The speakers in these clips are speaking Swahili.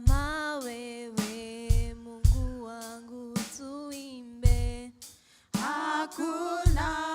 kama wewe, Mungu wangu tuimbe. Hakuna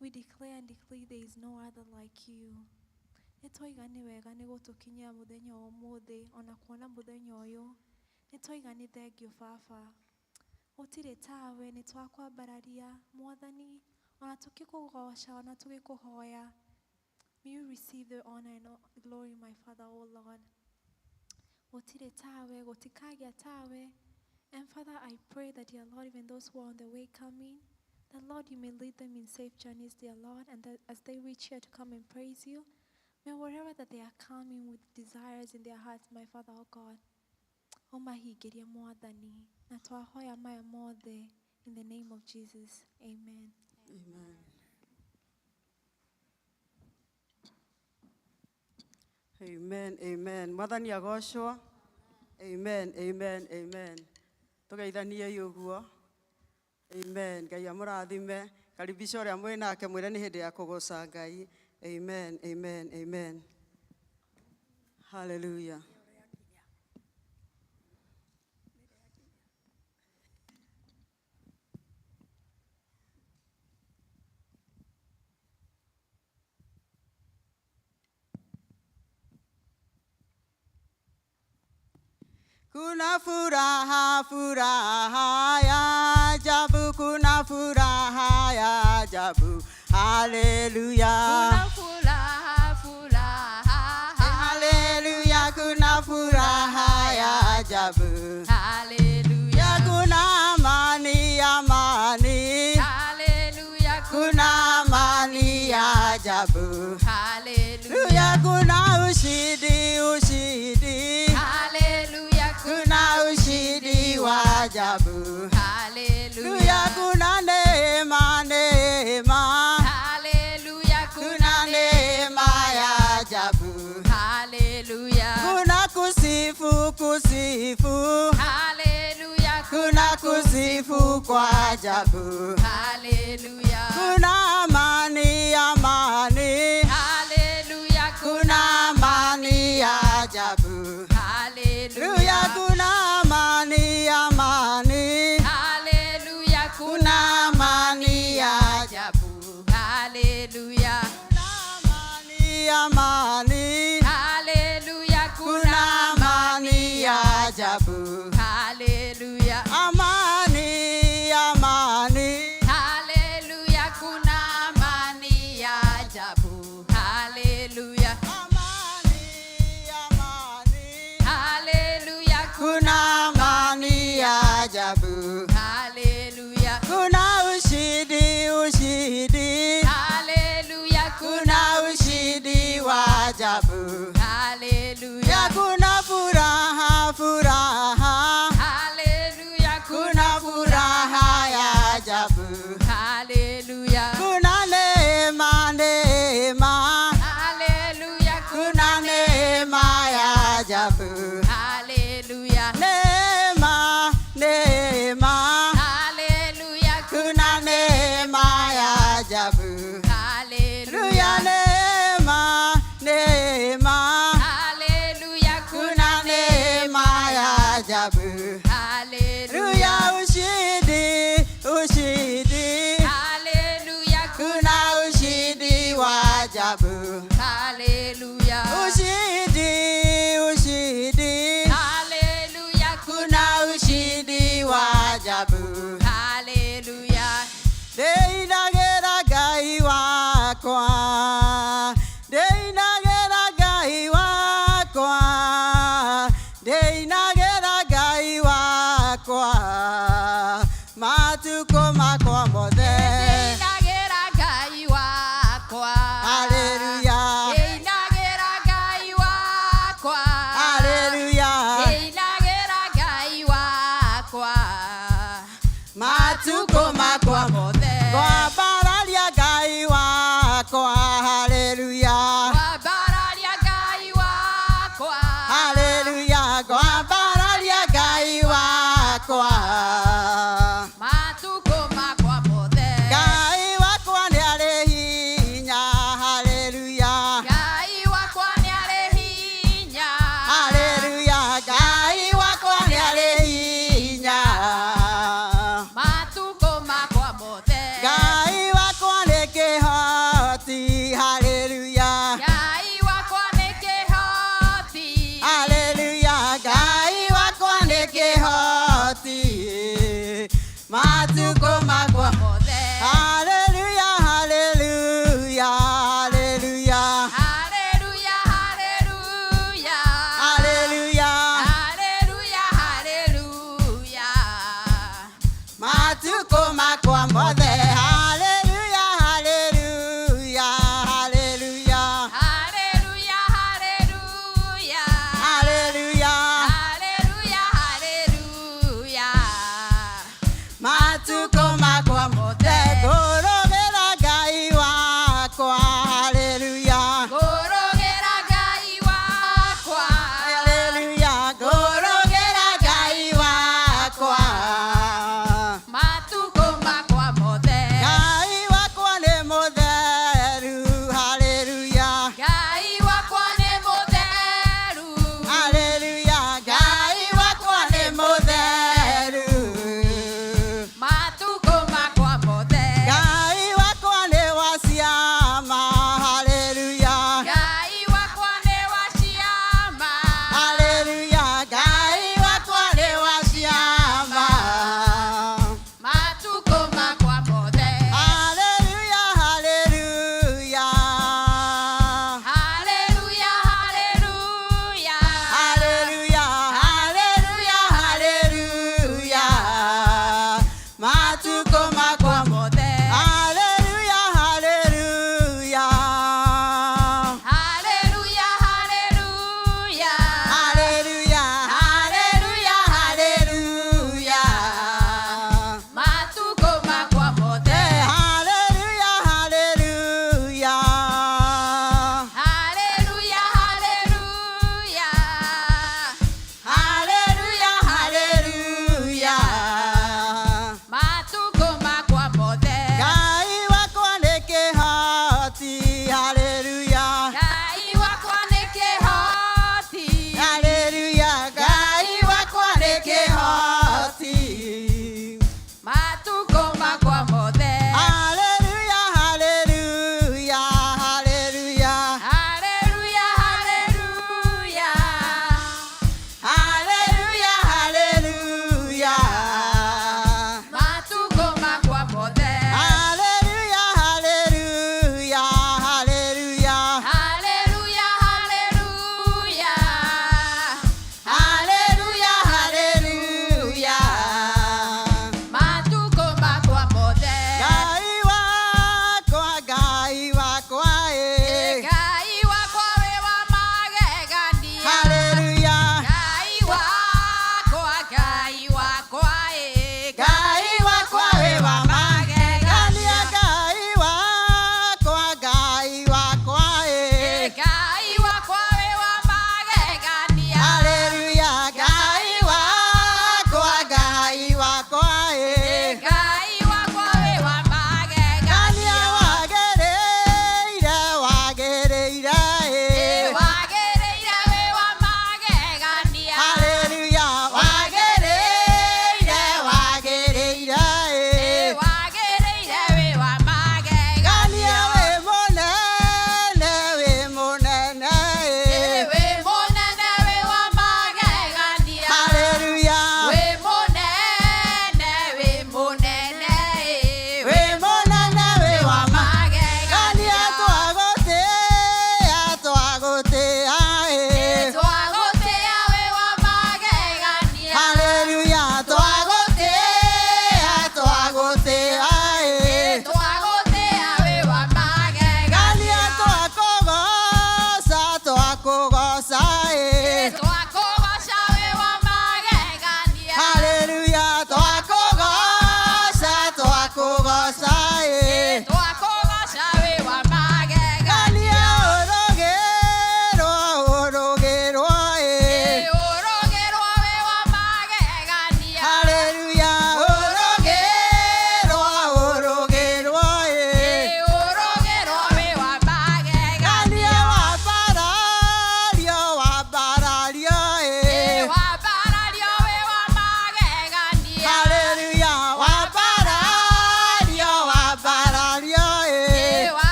we declare and decree there is no other like you. Nitwaigani wega ni gutukinyia muthenya umuthi ona kuona muthenya uyu. Nitwaigani thengio Baba. Utire tawe nitwakwambararia Mwathani ona tukikugoca ona tugikuhoya. May you receive the honor and glory, my Father, O Lord. Utire tawe gutikagia tawe. And Father, I pray that, dear Lord, even those who are on the way coming, that, Lord, you may lead them in safe journeys, dear Lord, and that as they reach here to come and praise you, may wherever that they are coming with desires in their hearts, my Father, oh God, omahigeria Mwathani, na twahoya maya mothe in the name of Jesus. Amen. Amen. Amen, amen. Mwathani agocwo. Amen, amen, amen. Tugeithanie yuguo. Amen. Ngai amurathime. Karibisha uria mwĩ nake mwĩre nĩ hĩndĩ ya kũgoca Ngai. Amen, amen, amen. Hallelujah. Kuna furaha, furaha ya ajabu, kuna furaha ya ajabu, haleluya. Kuna furaha, furaha. Haleluya, kuna furaha ya ajabu. Haleluya. Kuna amani, amani. Haleluya. Kuna amani ya ajabu. Haleluya. Kuna ushindi, ushindi. Haleluya. Kuna ushindi wa ajabu. Haleluya. Kuna neema, neema. Haleluya. Kuna neema ya ajabu. Haleluya. Kuna kusifu, kusifu. Haleluya. Kuna kusifu kwa ajabu. Haleluya. Kuna amani, amani. Haleluya. Kuna amani ya ajabu. Haleluya. Kuna amani, amani. Haleluya. Kuna amani ya ajabu. Haleluya. Kuna amani, amani. Haleluya. Kuna amani ya ajabu. Haleluya. Amani, amani. Haleluya. Kuna amani ya ajabu. Haleluya. Amani, amani. Haleluya. Kuna amani ya ajabu. Haleluya. Kuna ushindi, ushindi. Haleluya. Kuna ushindi wa ajabu. Haleluya. Kuna furaha, furaha. Haleluya. Kuna furaha ya ajabu. Haleluya. Kuna neema, neema. Haleluya. Kuna neema ya ajabu. Haleluya. Neema, neema. Haleluya. Kuna neema ya ajabu. Haleluya. Neema, neema. Haleluya. Kuna neema ya ajabu. Haleluya. Ushindi, ushindi. Haleluya. Kuna ushindi wa ajabu. Haleluya. Ushindi, ushindi. Haleluya. Kuna ushindi wa ajabu. Haleluya. Ndeinagera Ngai wakwa, ndeinagera Ngai wakwa, ndeinagera Ngai wakwa, matuko makwa mothe. Ndeinagera Ngai wakwa. Haleluya, Ndeinagera Ngai wakwa. haleluya. Ndeinagera Ngai wakwa. Matuko makwa mothe. Kwambararia Ngai wakwa, haleluya. Kwambararia Ngai wakwa. Haleluya, kwambararia Ngai wakwa. Matuko makwa mothe. Ngai wakwa nĩ arĩ hinya, haleluya. Ngai wakwa nĩ arĩ hinya. Haleluya, Ngai wakwa nĩ arĩ hinya. Matuko makwa mothe. Ngai wakwa nĩ kĩhoti, haleluya. Ngai wakwa nĩ kĩhoti. Haleluya, Ngai wakwa nĩ kĩhoti. Matuko makwa mothe. haleluya, haleluya, haleluya. Haleluya, haleluya. Haleluya, Haleluya, haleluya. matuko makwa mothe. Haleluya, haleluya, haleluya. Haleluya, haleluya. Haleluya, Haleluya, haleluya. matuko makwa mothe. Ngũrũmĩra Ngai wakwa, haleluya. Ngũrũgĩra Ngai wakwa. Haleluya, ngũrũmĩra Ngai wakwa. Matuko makwa mothe. Ngai wakwa nĩ mũtheru, haleluya. Ngai wakwa nĩ mũtheru. Haleluya, Ngai wakwa nĩ mũtheru. Matuko makwa mothe. Ngai wakwa nĩ wa ciama,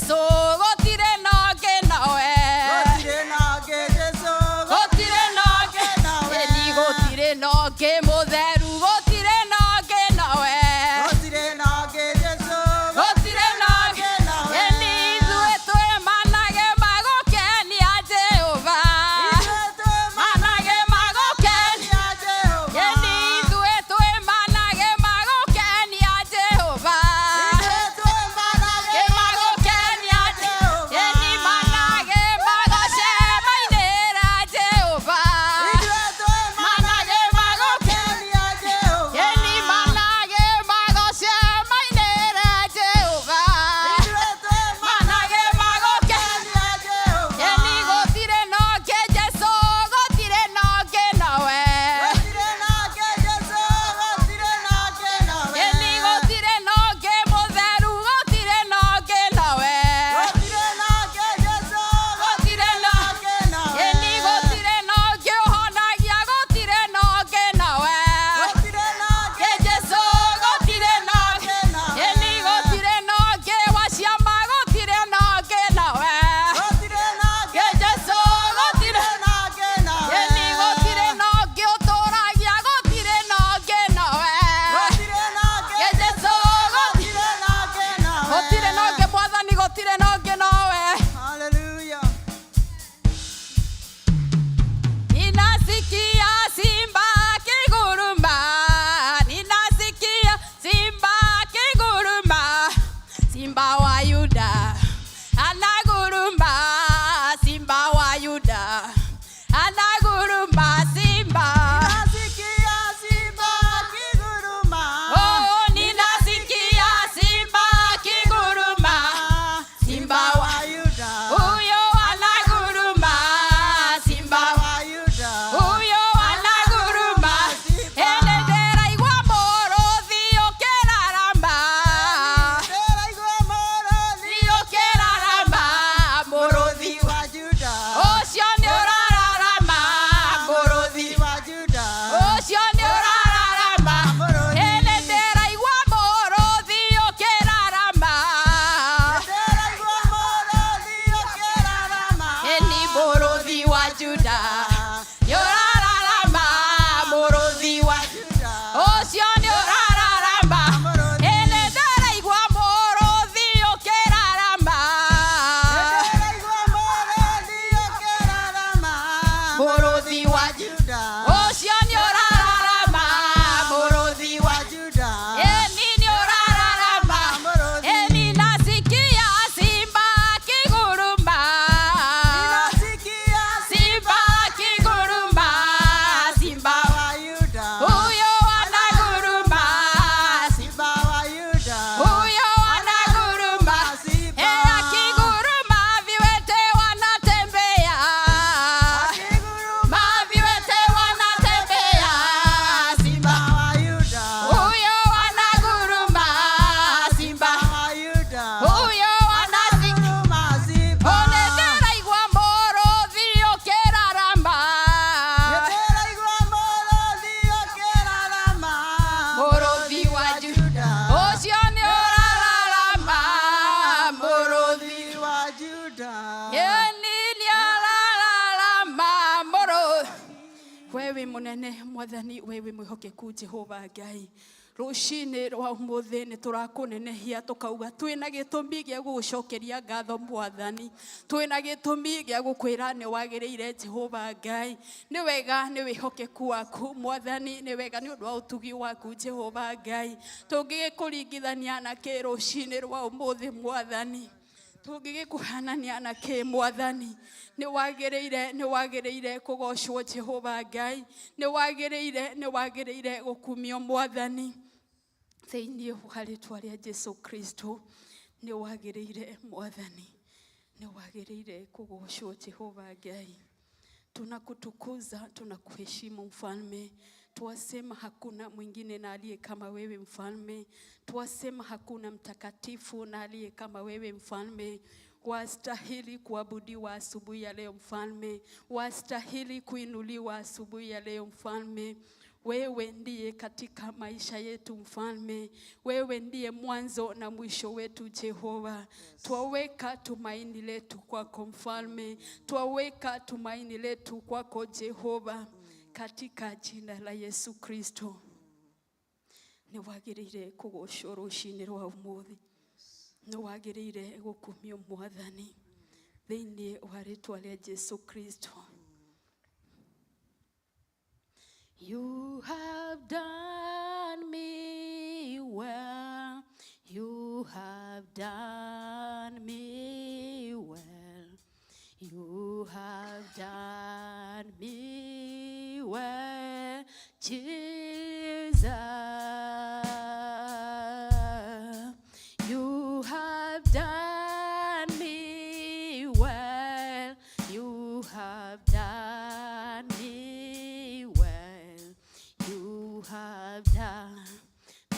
Jesu gotire noge nawe Gotire nake Jesu gotire noge nawe. Eni gotire noge mutheru gotire noge nawe Gotire nake Jesu gotire noge nawe. Eni ithuĩ twĩ manage magũkenia Jehova manage magũkenia Eni ithuĩ twĩ manage magũkenia Jehova Ke magũkenia Eni manage magũcemainĩra Jehova manage magũkenia Eni manage magũcemainĩra Jehova manage magũkenia Eni gũtirĩ noge Jesu gũtirĩ noge nawe Eni gũtirĩ noge mũtheru gũtirĩ noge nawe gũtirĩ noge Eni gũtirĩ noge ũhonagia gũtirĩ noge nawe Ke Jesu gũtirĩ noge Eni gũtirĩ noge wa ciama gũtirĩ noge nawe Ke Jesu gũtirĩ Eni gũtirĩ noge ũtũragia gũtirĩ noge nawe Ke Jesu gũtirĩ noge mwathani gũtirĩ noge nawe Hallelujah. Ninasikia simba kiguruma Ninasikia simba kiguruma Simba wa Yuda anaguruma Simba wa Yuda anaguruma Simba Nasikia simba kiguruma. Oh ninasikia simba kiguruma Simba wa Yuda. huyo anaguruma Simba wa huyo anaguruma ene ndĩraigua mũrũthi ũkĩrarama ũkĩrarama mũrũthi ũcio nĩ ũrararama mũrũthi ũcio nĩ ũrararama ene ndĩraigua mũrũthi ũkĩrarama eni mũrũthi wa Juda nĩ ũrararama mũrũthi wa ũcio nĩ ũrararama ene ndĩraigua mũrũthi ũkĩrarama mũrũthi wa ũcio nĩ ũrararama mũrũthi wa eni nĩ ũrararama eni nasikia simba kiguruma simba kiguruma simba huyo anaguruma huyo anaguruma akiguruma viwete wanatembea maviwete wanatembea simba huyo anaguruma simba huyo anaguruma one ndĩraigua mũrũthi ũkĩrarama mũrũthi wa Juda ũcio nĩ ũrararama mũrũthi eni nĩ arararama mũrũthi wewe mũnene mwathani wewe mwĩhokeku Jehova Ngai rũcinĩ rwa ũmũthĩ nĩ tũrakũnenehia tũkauga twĩna gĩtũmi gĩa gũgũcokeria ngatho mwathani twĩna gĩtũmi gĩa gũkwĩra nĩ wagĩrĩire Jehova Ngai nĩ wega nĩ wĩhokeku waku mwathani nĩ wega nĩ ũndũ wa ũtugi waku Jehova Ngai tũngĩgĩkũringithania na kĩ rũcinĩ rwa ũmũthĩ mwathani tũngĩgĩkũhanania na kĩ mwathani nĩ wagĩrĩire kũgocwo Jehova Ngai nĩ wagĩrĩire gũkumio mwathani thĩinĩ wa rĩĩtwa rĩa Jesu Kristo nĩ wagĩrĩire mwathani nĩ wagĩrĩire kũgocwo Jehova Ngai tunakutukuza tunakuheshimu mfalme Twasema hakuna mwingine na aliye kama wewe mfalme. Twasema hakuna mtakatifu na aliye kama wewe mfalme. Wastahili kuabudiwa asubuhi ya leo mfalme. Wastahili kuinuliwa asubuhi ya leo mfalme. Wewe ndiye katika maisha yetu Mfalme. Wewe ndiye mwanzo na mwisho wetu Jehova. Twaweka tumaini letu kwako Mfalme. Twaweka tumaini letu kwako Jehova. Katika jina la Yesu Kristo. Niwagirire kugocwo ruciini rwa umuthi. Niwagirire gukumio Mwathani. Thiini wa ritwa rĩa Jesu Kristo. You have done me well. You have done me well. You have done me well, Jesus. You have done me well. You have done me well. You have done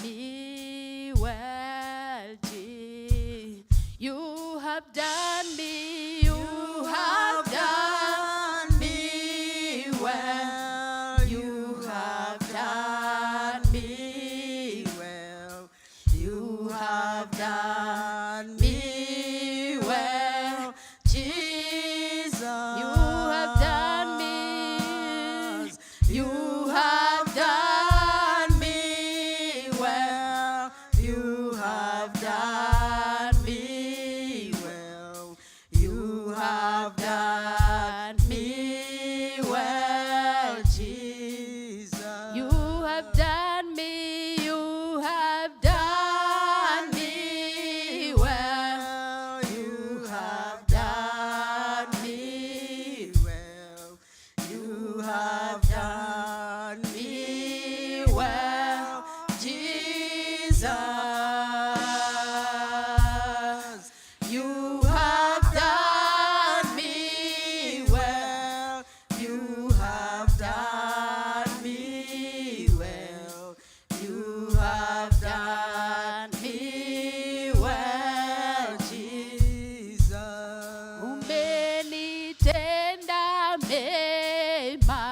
me well, Jesus. You have done me. You have done me well. You have done me well. You have done me well, Jesus. You have done me. You have done me well. You have done me well. You have done me well, Jesus. You have done me. You have done me well. You have done me well. You have done me well, Jesus. You have done me well. You have done me well. You have done me well, Jesus. Umenitenda mema.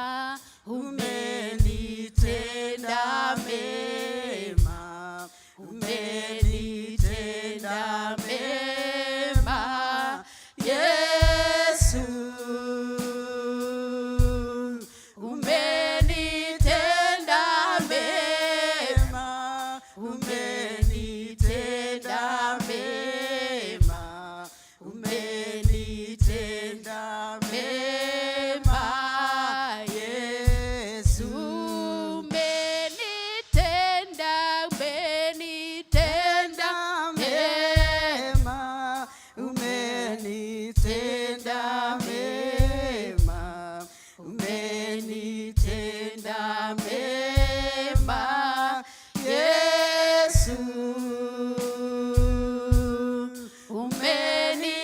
Umenitenda mema. Umenitenda mema, Yesu. Umenitenda mema. Umenitenda mema. Umenitenda mema, Yesu. Umenitenda mema. Umenitenda mema. Umenitenda mema, Yesu.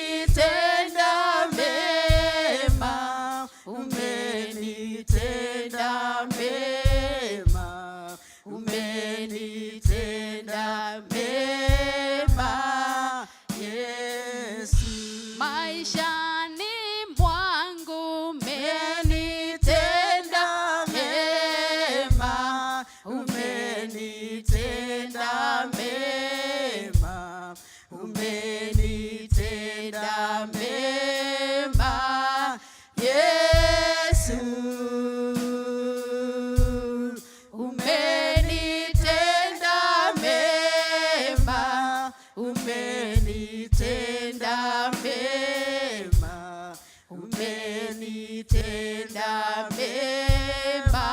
Umenitenda mema. Umenitenda mema. Umenitenda mema, Yesu. Maishani mwangu umenitenda mema. Umenitenda mema. Umenitenda mema, Yesu. Umenitenda mema. Umenitenda mema. Umenitenda mema,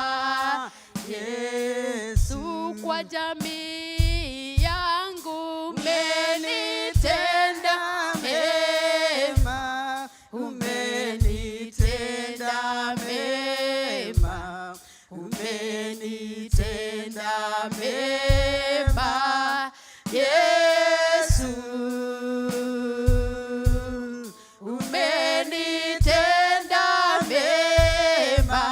Yesu. Kwa jamii yangu umenitenda mema. Umenitenda mema. Umenitenda mema, Yesu. Umenitenda mema.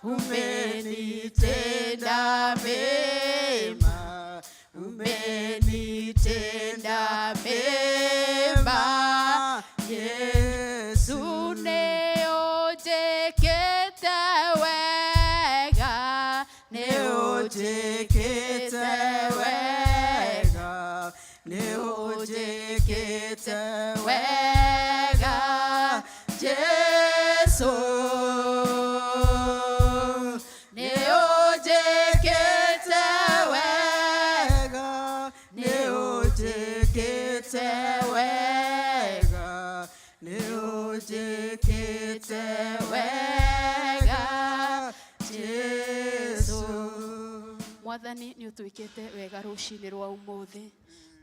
Umenitenda mema. Umenitenda mema, Yesu. Neojekete wega. ũnjĩkĩte wega, nĩ ũnjĩkĩte wega, Jesu. Mwathani nĩ ũtwĩkĩte wega rũcinĩ rwa ũmũthĩ.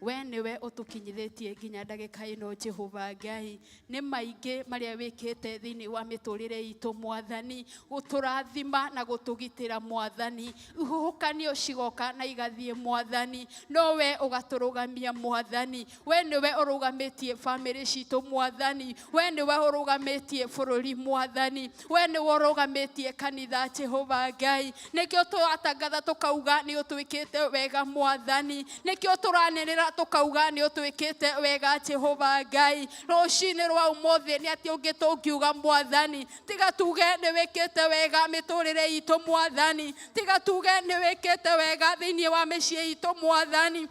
We nĩwe ũtũkinyithĩtie nginya ndagĩka ĩno Jehova Ngai. Nĩ maingĩ marĩa wĩkĩte thĩinĩ wa mĩtũrĩre itũ Mwathani, gũtũrathima na gũtũgitĩra Mwathani. Ihuhũkanio cigoka na igathiĩ Mwathani, no we ũgatũrũgamia Mwathani. We nĩwe ũrũgamĩtie bamĩrĩ citũ Mwathani. We nĩwe ũrũgamĩtie bũrũri Mwathani. We nĩwe ũrũgamĩtie kanitha Jehova Ngai. Nĩkĩo tũratangatha tũkauga nĩ ũtwĩkĩte wega Mwathani. Nĩkĩo tũranĩrĩra tukauga nĩ ũtwĩkĩte wega Jehova Ngai. Rũcinĩ rwa ũmũthĩ nĩ atĩ ũngĩ tũngiuga Mwathani, tiga tuge nĩ wĩkĩte wega mĩtũrĩre itũ Mwathani. Tiga tuge nĩ wĩkĩte wega thĩinĩ wa mĩciĩ itũ Mwathani.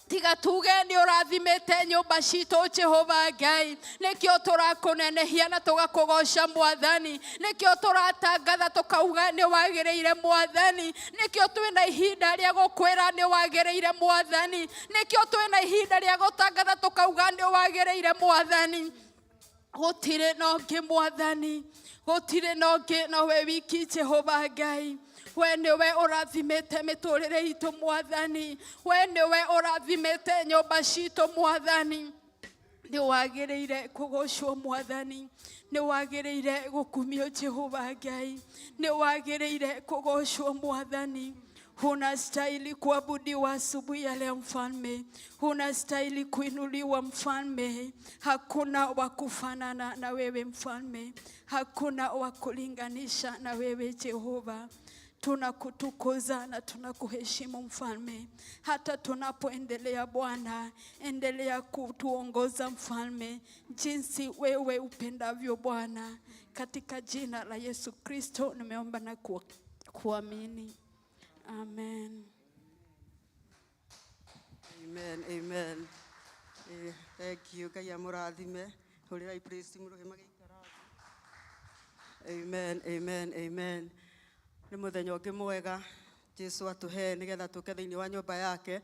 Tiga tuge nĩ ũrathimĩte nyũmba citũ Jehova Ngai. Nĩkĩo tũrakũnenehia na tũgakũgoca Mwathani. Nĩkĩo tũratangatha tũkauga nĩ wagĩrĩire Mwathani. Nĩkĩo twĩna ihinda rĩa gũkwĩra nĩ wagĩrĩire Mwathani. Nĩkĩo twĩna ihinda rĩa gũtangatha tũkauga nĩ wagĩrĩire Mwathani. Gũtirĩ na ũngĩ Mwathani, gũtirĩ na ũngĩ, no we wiki Jehova Ngai. We nĩwe ũrathimĩte mĩtũrĩre itũ Mwathani. We nĩwe ũrathimĩte nyũmba citũ Mwathani. Nĩ wagĩrĩire kũgocwo Mwathani. Nĩ wagĩrĩire gũkumio Jehova Ngai. Nĩ wagĩrĩire kũgocwo Mwathani. Unastahili kuabudiwa asubuhi ya leo Mfalme. Unastahili kuinuliwa Mfalme. Hakuna wa kufanana na wewe Mfalme. Hakuna wa kulinganisha na wewe Jehova. Tunakutukuza na tunakuheshimu Mfalme. Hata tunapoendelea Bwana, endelea kutuongoza Mfalme jinsi wewe upendavyo Bwana. Katika jina la Yesu Kristo nimeomba na kuamini. Amen. Amen, amen. Thank you. Kaya mũrathime. Hũrĩrai praise mũrũge magĩikara. Amen, amen, amen. Nĩ mũthenya ũngĩ mwega Jesu atũhe nĩgetha tũke thĩinĩ wa nyũmba yake,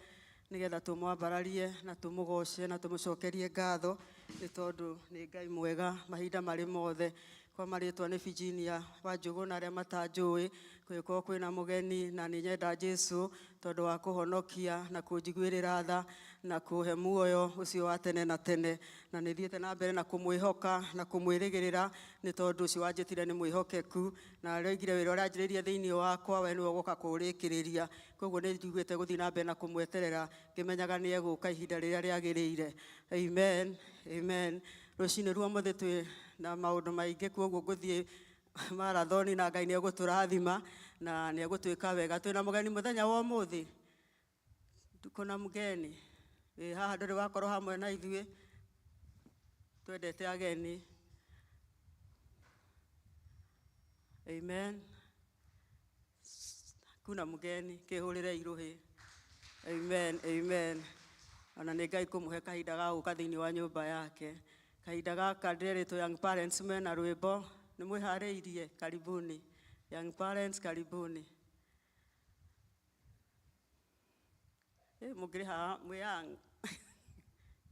nĩgetha tũmwambararie na tũmũgoce na tũmũcokerie ngatho, nĩ tondũ nĩ Ngai mwega mahinda marĩ mothe. Kwa marĩtwa nĩ Virginia Wanjũgũ na arĩa matanjũĩ, kwĩkorwo kwĩna mũgeni na nĩ nyenda Jesu tondũ wa kũhonokia na kũnjiguĩrĩra tha na kũhe muoyo ũcio wa tene na tene, na nĩ thiĩte na mbere na kũmwĩhoka na kũmwĩrĩgĩrĩra nĩ tondũ ũcio wanjĩtire nĩ mwĩhokeku na aroigire wĩra ũrĩa anjĩrĩirie thĩinĩ wakwa we nĩwe ũgũka kũũrĩkĩrĩria. Koguo nĩ njiguĩte gũthiĩ na mbere na kũmweterera ngĩmenyaga nĩ egũka ihinda rĩrĩa rĩagĩrĩire. Amen, amen. Rũcinĩ rwa ũmũthĩ twĩ na maũndũ maingĩ, koguo ngũthiĩ marathoni na Ngai nĩ egũtũrathima na nĩ egũtwĩka wega. Twĩna mũgeni mũthenya wa ũmũthĩ, kuna mũgeni haha ndũrĩ wakorwo hamwe na ithuĩ, twendete ageni. Amen. Kuna mũgeni kĩhũrĩre irũhĩ. Amen, amen. Ona nĩ Ngai kũmũhe kahinda ga gũka thĩinĩ wa nyũmba yake. Kahinda gaka ndĩrĩtwo young parents mena rwĩmbo, nĩ mwĩharĩirie? Karibuni young parents, karibuni. Mũngĩrĩ haha mwĩ young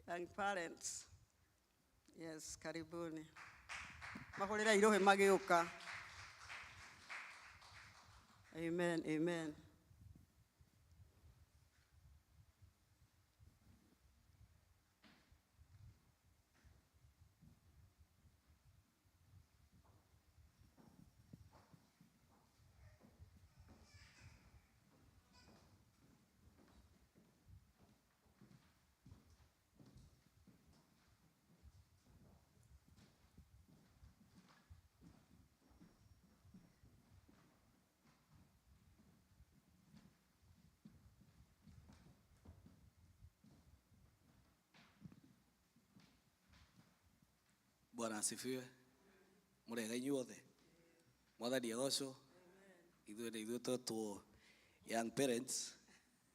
young parents. Yes, karibuni. Mahũrĩre irũhĩ magĩũka. Amen, amen. Bwana asifiwe. Mũrega inyuothe. Mwathani agocwo. Ithuĩ tũtwo young parents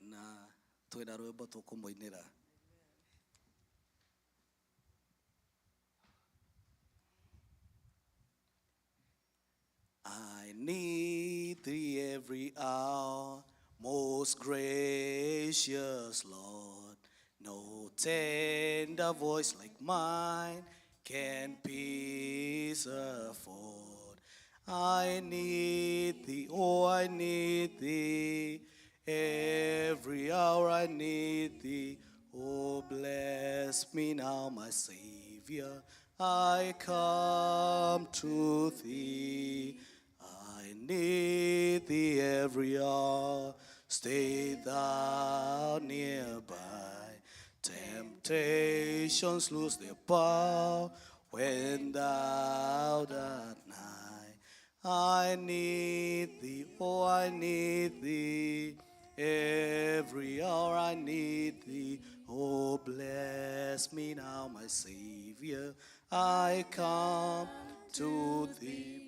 na twĩna rwĩmbo tũkũmũinĩra. I need thee every hour, most gracious Lord. No tender voice like mine can peace afford. I need thee, oh, I need thee. Every hour I need thee. Oh, bless me now, my Savior. I come to thee. I need thee every hour. Stay thou nearby. Temptations lose their power when thou art nigh. I need thee, oh, I need thee. Every hour I need thee. Oh, bless me now, my Savior. I come to thee.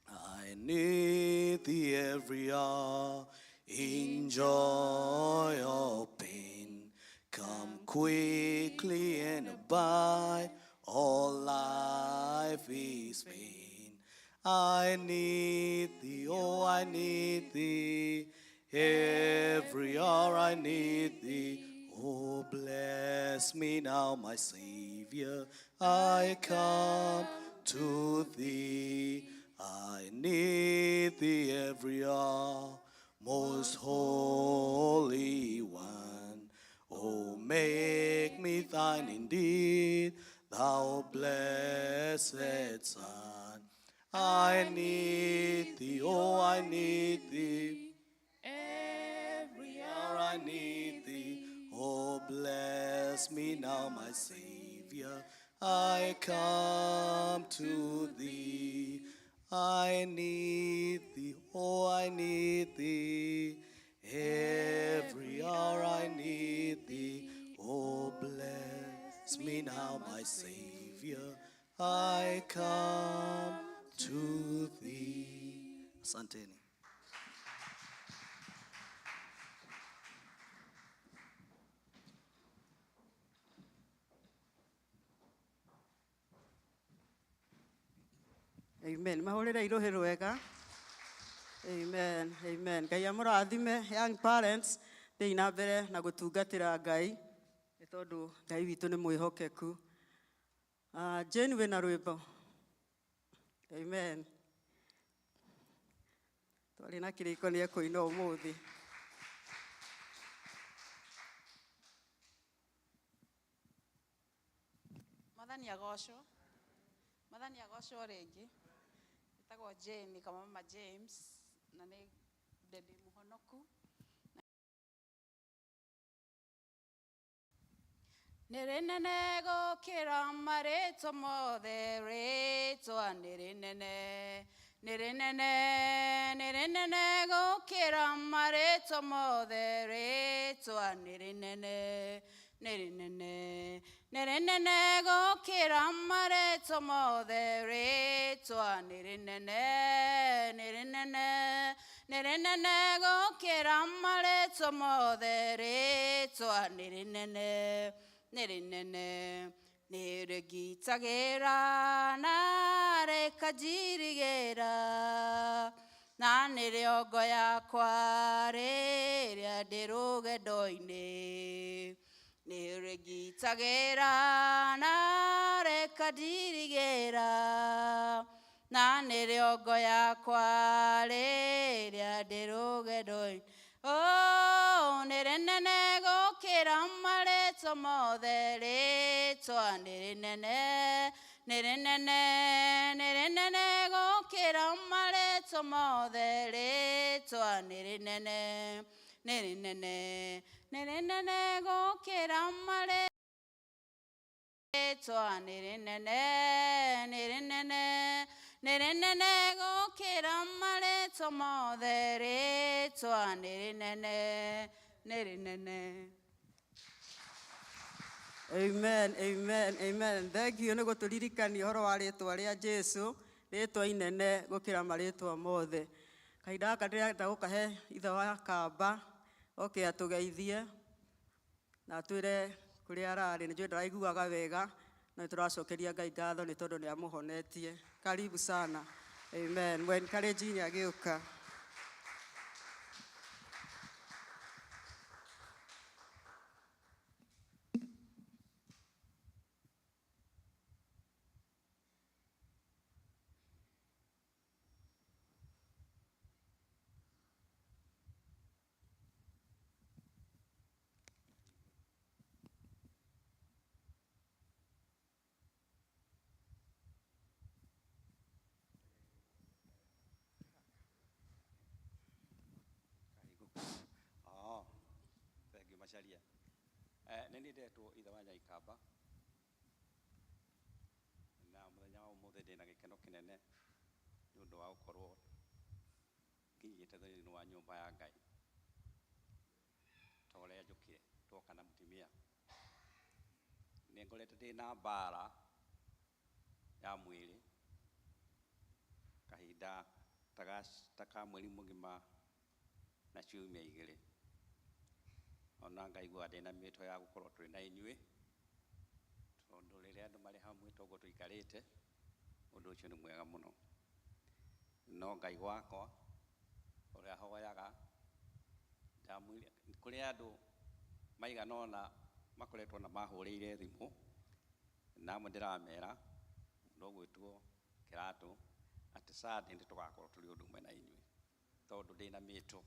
I need thee every hour, in joy or pain. Come quickly and abide, all life is vain. I need thee, oh, I need thee. Every hour I need thee. Oh, bless me now, my Savior. I come to thee. I need thee every hour, most holy one. Oh, make me thine indeed, thou blessed Son. I need thee, oh, I need thee. Every hour I need thee. Oh, bless me now, my Savior. I come to thee. I need thee, oh, I need thee. Every hour I need thee. Oh, bless me now, my Savior. I come to thee. Asanteni. Amen. Mahorera irohero wega. Amen. Amen. Ngai amũrathime young parents thĩinĩ na mbere na gũtungatĩra Ngai nĩ tondũ Ngai witũ nĩ mwĩhokeku. Jane wĩna rwĩmbo. Amen. Twarĩ na kĩrĩko nĩ ekũina ũmũthĩ. Mwathani agocwo. Mwathani agocwo rĩngĩ. Etagwo Jane kama Mama James na nĩ ndĩ mũhonoku. Nĩrĩnene gũkĩra marĩtwa mothe, rĩtwa nĩrĩnene. Nĩrĩnene gũkĩra marĩtwa mothe, rĩtwa nĩrĩnene. Nĩrĩnene gũkĩra marĩtwa mothe, rĩtwa nĩrĩnene. Nĩrĩnene gũkĩra marĩtwa mothe, rĩtwa nĩrĩnene. Nĩrĩgitagĩra na rĩkanjirigĩra, na nĩrĩongo yakwa rĩrĩa ndĩ rũgendo-inĩ. Nĩrĩgitagĩra na rĩkanjirigĩra, na nĩrĩongo yakwa rĩrĩa ndĩ rũgendo-inĩ. Oh, nĩrĩnene gũkĩra marĩtwa mothe, rĩtwa nĩrĩnene. Nĩrĩnene gũkĩra marĩtwa mothe, rĩtwa nĩrĩnene. Nĩrĩnene gũkĩra marĩtwa nĩrĩnene. Nĩrĩnene gũkĩra marĩtwa mothe, rĩtwa nĩrĩnene. Amen, amen, amen. Thank you nĩ gũtũririkania ũhoro wa rĩtwa rĩa Jesũ, rĩtwa inene gũkĩra marĩtwa mothe. Kahinda gaka ndĩrenda gũkahe ithe wa kamba oke atũgeithie na atwĩre kũrĩa ararĩ. Nĩ njũĩ ndaraiguaga wega, na tũracokeria Ngai ngatho nĩ tondũ nĩ amũhonetie. Karibu sana. Amen. Encourage ni agĩũka. Caria nä nä ndetwo ithe wa Nyaikamba na muthenya wa umuthi ndä na gä keno kä nene nä å ndå wa gå korwo nginyä te thä wa nyåmba ya Ngai ta å rä a njå kä twoka na mutimia nä ngorete ndä na mbara ya mwä rä kahinda ta ka mweri må gima na ciumia 2 ona ngaigua ndä na mä to ya gå korwo tå rä na inyuä tondå rä rä a andå marä hamwe toguo tå ikarä te å ndå å cio nä mwega må no no Ngai wakwa å rä a hoyaga kå rä andå maiganona makoretwo na mahå rä ire thimå namwe ndä ramera no gwä two kä ratå atä Sunday nä tå gakorwo tå rä å ndå mwe na inyuä tondå ndä na mä to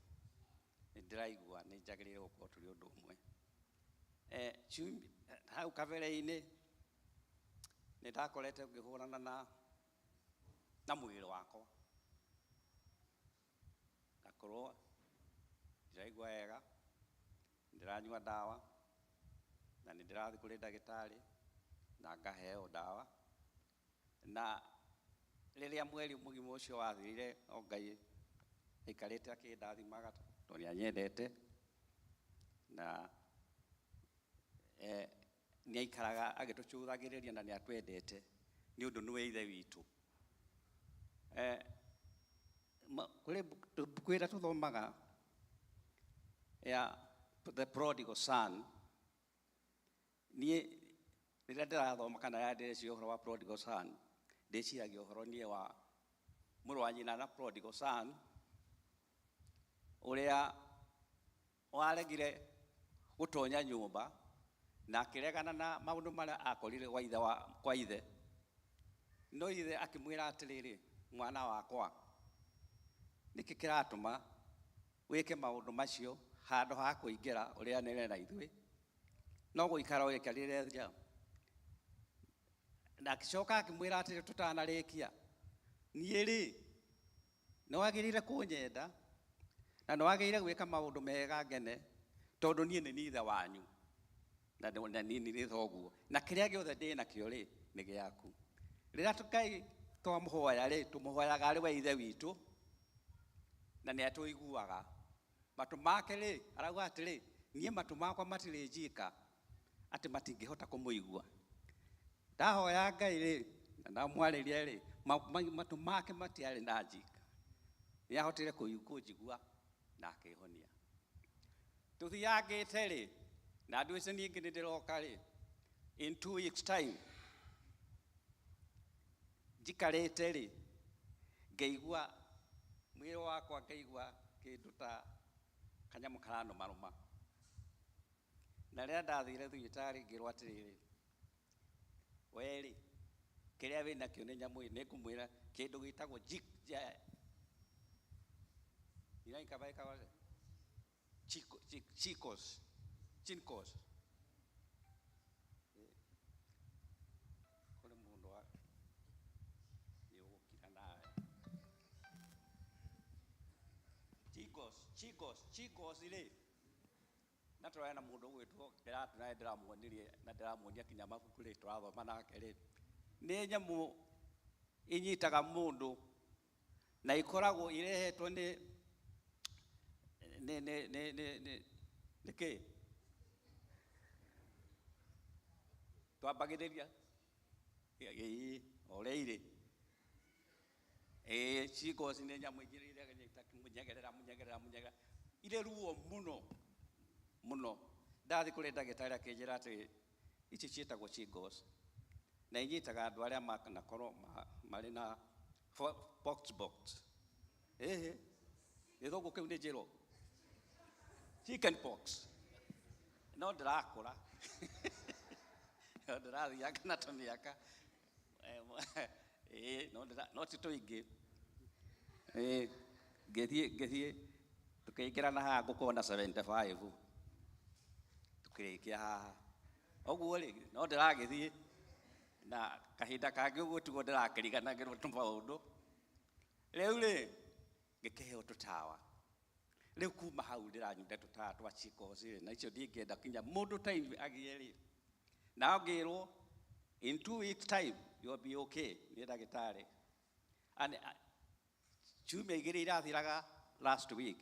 nä ndä raigua nä njagä rä re gå korwo tå rä å ndå å mwe hau kabere-inä nä ndakorete ngä hå rana na mwä rä wakwa ngakorwo ndä raigua wega ndä ranyua ndawa na nä ndä rathiä kå rä ndagä tarä na ngaheo ndawa na rä rä a mweri må gima å cio wathirire o Ngai aikarä te akä ndathimaga tondå nä anyendete na nä aikaraga agä tå cåthagä rä ria na nä atwendete nä å ndå nä we ithe witå kå rä mbuku ä rä a tå thomaga ya the prodigal son niä rä rä a ndä rathoma kana ya ndä reci å horo wa prodigal son ndä ciragia å horo niä wa må rå wa nyina na prodigal son å rä a waregire gå tonya nyåmba na akä regana na maå ndå marä a akorire kwa ithe no ithe akä mwä ra atä rä rä mwana wakwa nä kä kä ratå ma wä ke maå ndå macio handå ha kå ingä ra å rä a nene na ithuä no gå ikara å ikarä re nja na akä coka akä mwä ra atä rä tå tanarä kia niä rä nä wagä rä ire kå nyenda na nä wagä rä re gwä ka maå ndå mega ngene tondå niä nä ithe wanyu na niä nä rä thoguo na kä rä a gä othe ndä nakä o rä nä gä aku rä rä a Ngai twamå hoya rä tå må hoyaga arä we ithe witå na nä atå iguaga matå make rä arauga atä rä niä matå makwa matirä njika atä matingä hota kå må igua ndahoya Ngai rä na ndamwarä ria rä matå make matiarä na njika nä ahotire kå njigua na akä honia tå thiangä te rä na andå icio ningä nä ndä roka rä in 2 weeks time njikarä te rä ngaigua mwä rä wakwa ngaigua kä ndå ta kanyamå karanå marå na rä rä a ndathire thibitarä ngä rwo atä rä rä werä kä rä a wä nakä o nä nyamå nä ngå mwä ra kä ndå gä tagwo chinkos kå rä må ndå nä å gå kira nawe chinkos rä na tå rarä na må ndå å gwä two ndäratå nae ndä ramuonirie na ndä ramuonia kinya mabuku rä tå rathoma nake rä nä nyamå inyitaga må ndå na ikoragwo irehetwo nä kä twambagä rä ria o rä a irä ciingoci nä nyamå ingä munyegerera irä ruo må no ndathiä kå rä ndagä tarä akä njä ra atä ici ciätagwo ciingoci na inyitaga andå arä a manakorwo marä na poxbox gä thångå kä u nä njä rwo chicken pox no ndä rakå ra ndä rathianga na tå mä aka no ti tå ingä ngä tå kä ingä rana haha ngå korwo na 75 tå kä rä kia haha å guo rä no ndä ragä thiä na kahinda kangä å guo tiguo ndä rakä riganagä rwo tå maå ndå rä u rä ngä kä heo tå tawa Riu kuma hau ndiranyuire tutaga twa chicos na icio ndingĩenda kinya mũndũ time agie rĩ. Na ngĩrwo in 2 weeks time you'll be okay nĩ ndagĩtarĩ. And ciumia igĩrĩ irathiraga last week.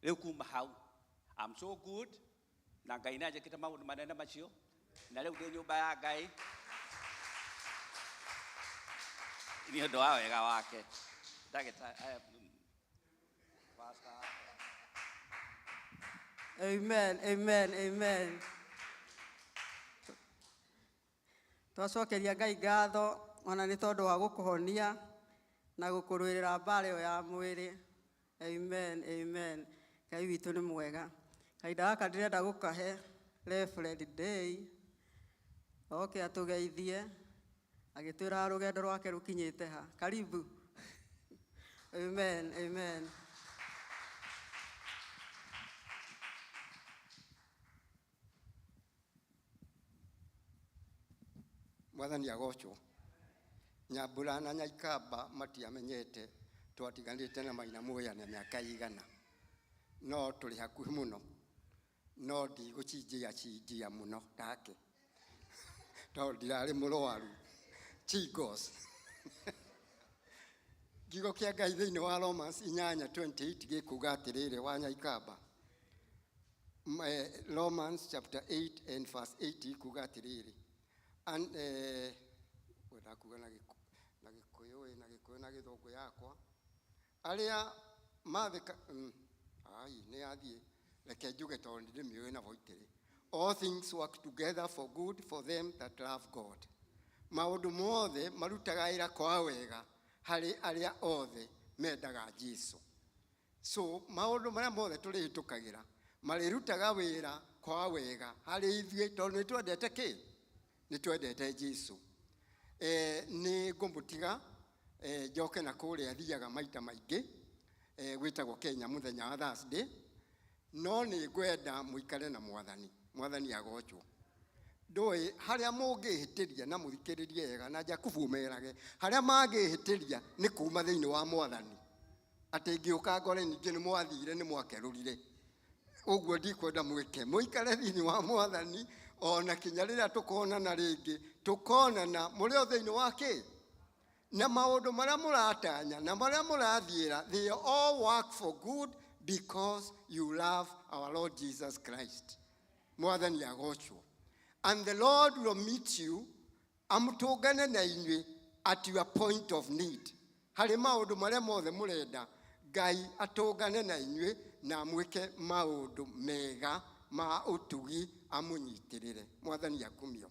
Riu kuma hau I'm so good na Ngai nĩ anjĩkĩte maũndũ manene macio na riu ndĩ nyũmba ya Ngai nĩ ũndũ wa wega wake. Ndagĩtarĩ Pastor. Amen, amen, amen. Twacokeria Ngai ngatho ona nĩ tondũ wa gũkũhonia na gũkũrũĩrĩra mbara ĩyo ya mwĩrĩ. Amen, amen. Ngai witũ nĩ mwega. Kahinda gaka ndĩrenda gũkahe Reverend Day oke atũgeithie agĩtwĩra rũgendo rwake rũkinyĩte ha. Karibu. Amen, amen. Mwathani agocwo. Nyambura na Nyaikamba matiamenyete twatiganĩte na Maina Muya na mĩaka igana. No tũrĩ hakuhĩ mũno. No ndigũcinjia mũno take. Tondũ ndirarĩ mũrwaru. Chicos. Kiugo kĩa Ngai thĩinĩ wa Romans 8:28 gĩkuuga atĩrĩrĩ wa Nyaikamba. Romans chapter 8 and verse 8 kuuga atĩrĩrĩ. Wenda kuuga na Gĩkũyũ na Gĩthũngũ yakwa. Arĩa matheka nĩ athiĩ reke njuge tondũ ndĩmĩũĩ na voitĩrĩ. All things work together for good for them that love God. Maũndũ mothe marutaga wĩra kwa wega harĩ arĩa othe mendaga Jesũ. So maũndũ marĩa mothe tũrĩhĩtũkagĩra marĩrutaga wĩra kwa wega harĩ ithuĩ tondũ nĩ twendete kĩ? Nĩ twendete Jesũ. Nĩ ngũmũtiga njoke na kũrĩa thiaga maita maingĩ gwĩtagwo Kenya mũthenya wa Thursday. No nĩ ngwenda mũikare na Mwathani. Mwathani agocwo. Ndũĩ harĩa mũngĩhĩtĩria na mũthikĩrĩrie wega na Jakubu merage harĩa mangĩhĩtĩria nĩ kuuma thĩinĩ wa Mwathani. Atĩ ngĩũka ngore ningĩ nĩ mwathire nĩ mwakerũrire. Ũguo ndikwenda mwĩke mũikare thĩinĩ wa Mwathani ona kinya rĩrĩa tũkonana rĩngĩ tũkonana mũrĩ o thĩinĩ wa kĩ? Na maũndũ marĩa mũratanya na marĩa mũrathiĩra they all work for good because you love our Lord Jesus Christ. Mwathani agocwo. And the Lord will meet you amũtũngane na inyuĩ at your point of need. Harĩ maũndũ marĩa mothe mũrenda Ngai atũngane na inyuĩ na mwĩke maũndũ mega ma ũtugi amũnyitĩrĩre. Mwathani akumio.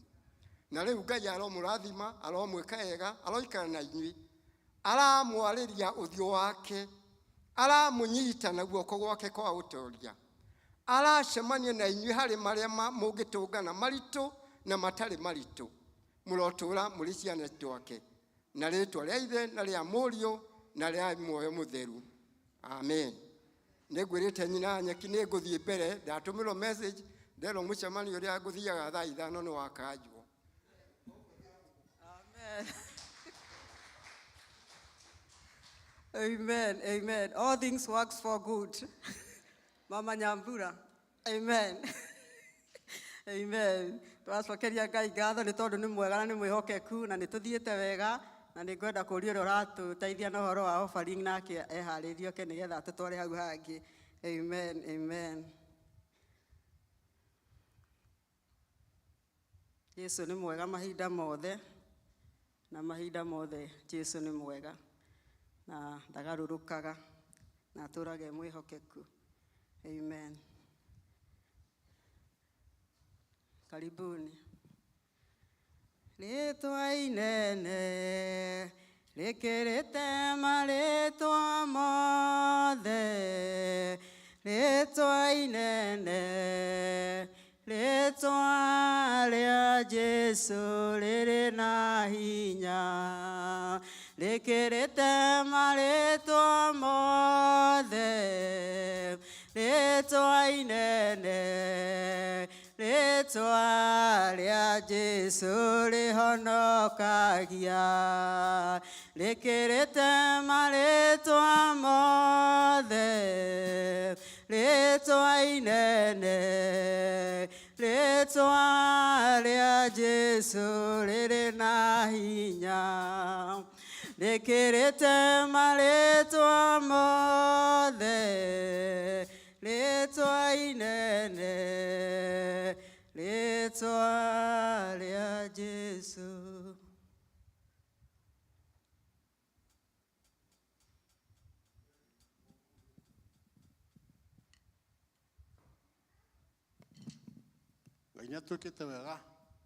Na rĩu Ngai aromũrathima aromwĩka wega aroikara na inyuĩ aramwarĩria ũthiũ wake aramũnyita na guoko gwake kwa ũtũũria aracemania na inyuĩ harĩ marĩa mũngĩtũngana maritũ na matarĩ maritũ. Mũrotũũra mũrĩ ciana twake na rĩĩtwa rĩa Ithe na rĩa Mũriũ na rĩa muoyo mũtheru. Amen. Nĩngwĩrĩte nyina nyeki nĩ ngũthiĩ mbere ndatũmĩrwo message nderwo mũcemanio ũrĩa ngũthiaga thaa 5 nĩ wakanjwo. Amen. Amen, amen. All things works for good. Mama Nyambura. Amen. Amen. Twacokeria Ngai ngatho nĩ tondũ nĩ mwega na nĩ mwĩhokeku na nĩ tũthiĩte wega na nĩ ngwenda kũũria ũrĩa ũratũteithia na ũhoro wa offering nake eharĩrie oke nĩgetha tũtware hau hangĩ. Amen, amen. Yesu nĩ mwega mahinda mothe na mahinda mothe Jesu nĩ mwega na ndagarũrũkaga na atũrage mwĩhokeku. Amen. Karibuni. Rĩĩtwa inene rĩkĩrĩte marĩĩtwa mothe, rĩĩtwa inene rĩĩtwa rĩa Jesũ rĩrĩ na hinya, rĩkĩrĩte marĩĩtwa mothe, rĩĩtwa inene rĩĩtwa rĩa Jesũ rĩhonokagia, rĩkĩrĩte marĩtwa mothe, rĩtwa inene, rĩtwa rĩa Jesũ rĩrĩ na hinya, rĩkĩrĩte marĩtwa mothe, rĩtwa inene, rĩtwa rĩa Jesũ. Ngai nĩ atwĩkĩte wega,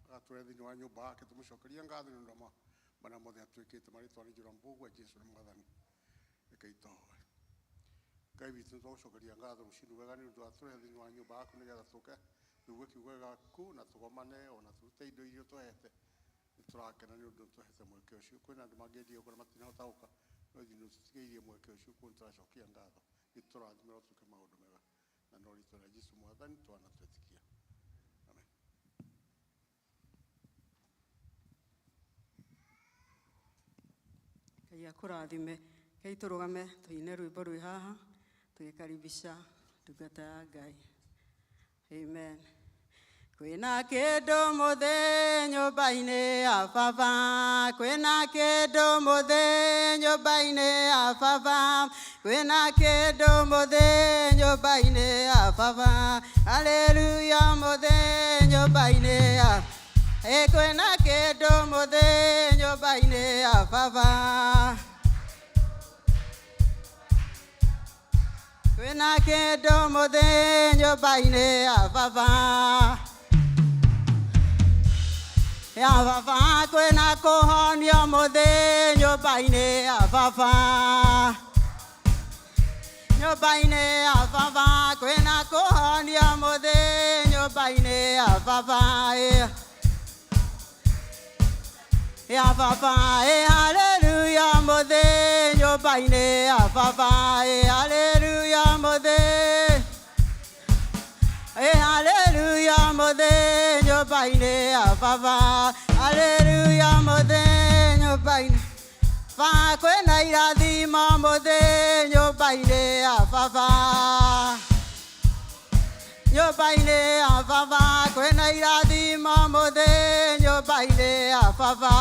agatũre thĩinĩ wa nyũmba yake, tũmũcokerie ngatho nĩ ũndũ wa mana mothe atwĩkĩte, marĩtwa nĩ njũra mbũgua Jesũ nĩ mwathani, reke itoe. Ngai witũ nĩ twagũcokeria ngatho rũciinĩ wega nĩ ũndũ wa tũrehe thĩinĩ wa nyũmba yaku nĩgetha tũke tũigue kiugo gĩaku na tũgomane ona tũrute indo iria ũtũhete. Nĩ tũrakena nĩ ũndũ ũtũhete mweke ũcio. Kwĩna andũ mangĩendia kũrĩa matinahota gũka, no ithuĩ nĩ ũtũtigĩirie mweke ũcio, kuo nĩ tũracokia ngatho. Nĩ tũrathimĩra ũtuĩke maũndũ mega na no rĩtwa rĩa Jesũ mwathani twana twĩtĩkia. Amen. Ngai akũrathime. Ngai tũrũgame tũine rwĩmbo rwĩ haha tũgĩkaribisha ndungata ya Ngai. Amen. Kwĩna kĩndũ mũthĩ nyũmba-inĩ ya baba, kwĩna kĩndũ mũthĩ nyũmba-inĩ ya baba, kwĩna kĩndũ mũthĩ nyũmba-inĩ ya baba, haleluya mũthĩ nyũmba-inĩ ya kwĩna kĩndũ mũthĩ nyũmba-inĩ ya baba, kwĩna kĩndũ mũthĩ nyũmba-inĩ ya baba, ya baba, kwĩna kũhonio mũthĩ nyũmba-inĩ ya baba, nyũmba-inĩ ya baba, kwĩna kũhonio mũthĩ nyũmba-inĩ ya baba, ya baba, haleluya mũthĩ nyũmba-inĩ ya baba, haleluya mũthĩ, haleluya mũthĩ nyũmba-inĩ ya baba, haleluya mũthĩ nyũmba-inĩ ba, kwĩna irathimo mũthĩ nyũmba-inĩ ya baba, nyũmba-inĩ ya baba, kwĩna irathimo mũthĩ nyũmba-inĩ ya baba,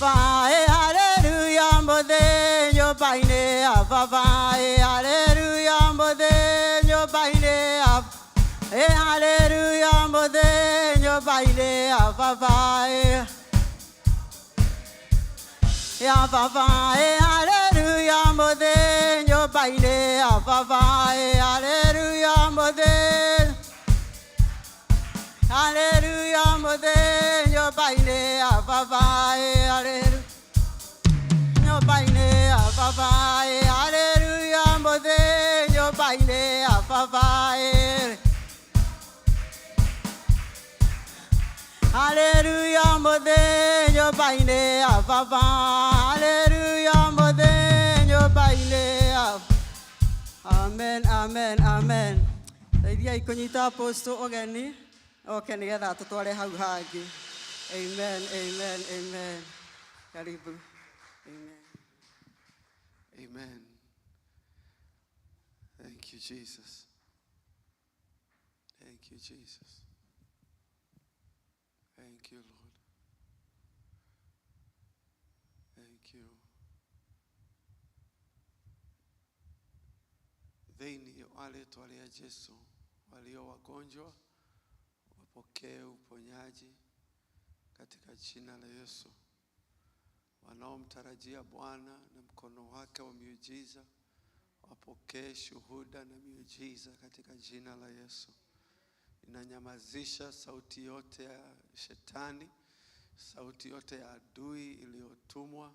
haleluya mũthĩ nyũmba-inĩ ya baba, haleluya mũthĩ nyũmba-inĩ ya haleluya mũthĩ nyũmba-inĩ ya baba, ya baba, haleluya mũthĩ nyũmba-inĩ ya baba, haleluya mũthĩ, haleluya mũthĩ nyũmba-inĩ ya baba, haleluya nyũmba-inĩ ya baba, haleluya mũthĩ nyũmba-inĩ ya baba, haleluya mũthĩ nyũmba-inĩ ya baba, haleluya mũthĩ nyũmba-inĩ ya amen, amen, amen. Teithiai kũnyita apostle ũgeni oke nĩgetha tũtware hau hangĩ. Amen, amen, amen. Karibu. Amen. Amen. Thank you, Jesus. Thank you, Jesus. Thank you, Lord. Thank you. Thĩinĩ wa rĩĩtwa rĩa Jesũ, walio wagonjwa wapokee uponyaji katika jina la Yesu. Wanaomtarajia Bwana na mkono wake wa miujiza wapokee shuhuda na miujiza katika jina la Yesu. Inanyamazisha sauti yote ya shetani, sauti yote ya adui iliyotumwa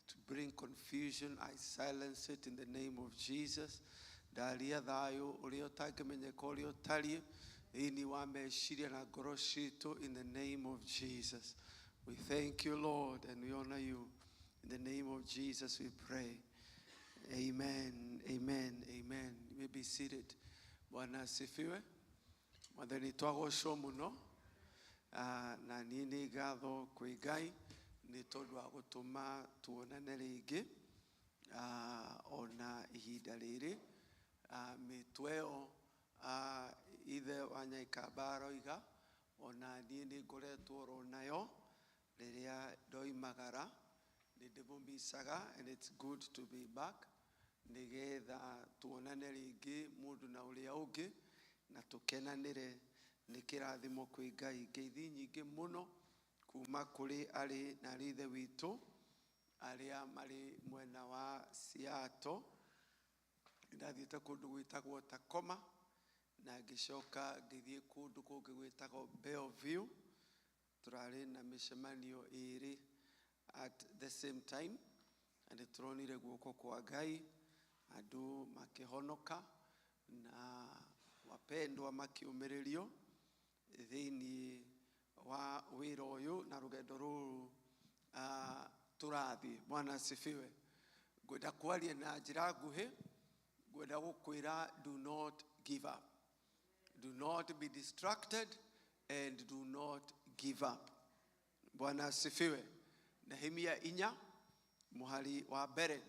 to bring confusion. I silence it in the name of Jesus. Dalia thayo uliotagemenyeka uliotari ini wameshiria na ngoro citu in the name of Jesus. We thank you, Lord, and we honor you. In the name of Jesus we pray. Amen, amen, amen. You may be seated. Bwana asifiwe. Mwathani twagocwo muno na nini gatho kwĩ Ngai nĩ tondũ wa gũtũma tuonane rĩngĩ ona ihinda rĩrĩ. Mĩtwe ĩyo ithe wa Nyaikamba aroiga ona niĩ nĩ ngoretwo oro nayo rĩrĩa ndoimagara nĩ ndĩmũmicaga, and it's good to be back nĩgetha tuonane rĩngĩ mũndũ na ũrĩa ũngĩ na tũkenanĩre. Nĩ kĩrathimo kwĩ Ngai. Ngeithi nyingĩ mũno kuma kũrĩ arĩ na ithe witũ arĩa marĩ mwena wa Seattle. Ndathiĩte kũndũ gwĩtagwo Tacoma na ngĩcoka ngĩthiĩ kũndũ kũngĩ gwĩtagwo Bellevue. Tũrarĩ na mĩcemanio ĩrĩ at the same time, na nĩ tũronire guoko kwa Ngai, andũ makĩhonoka na wapendwa makiumĩrĩrio thĩinĩ wa wĩra ũyũ na rũgendo rũrũ tũrathiĩ. Bwana asifiwe. Ngwenda kwaria na njĩra nguhĩ, ngwenda gũkwĩra do not give up. Do not be distracted and do not give up. Bwana asifiwe. Nehemia 4 mũhari wa mbere.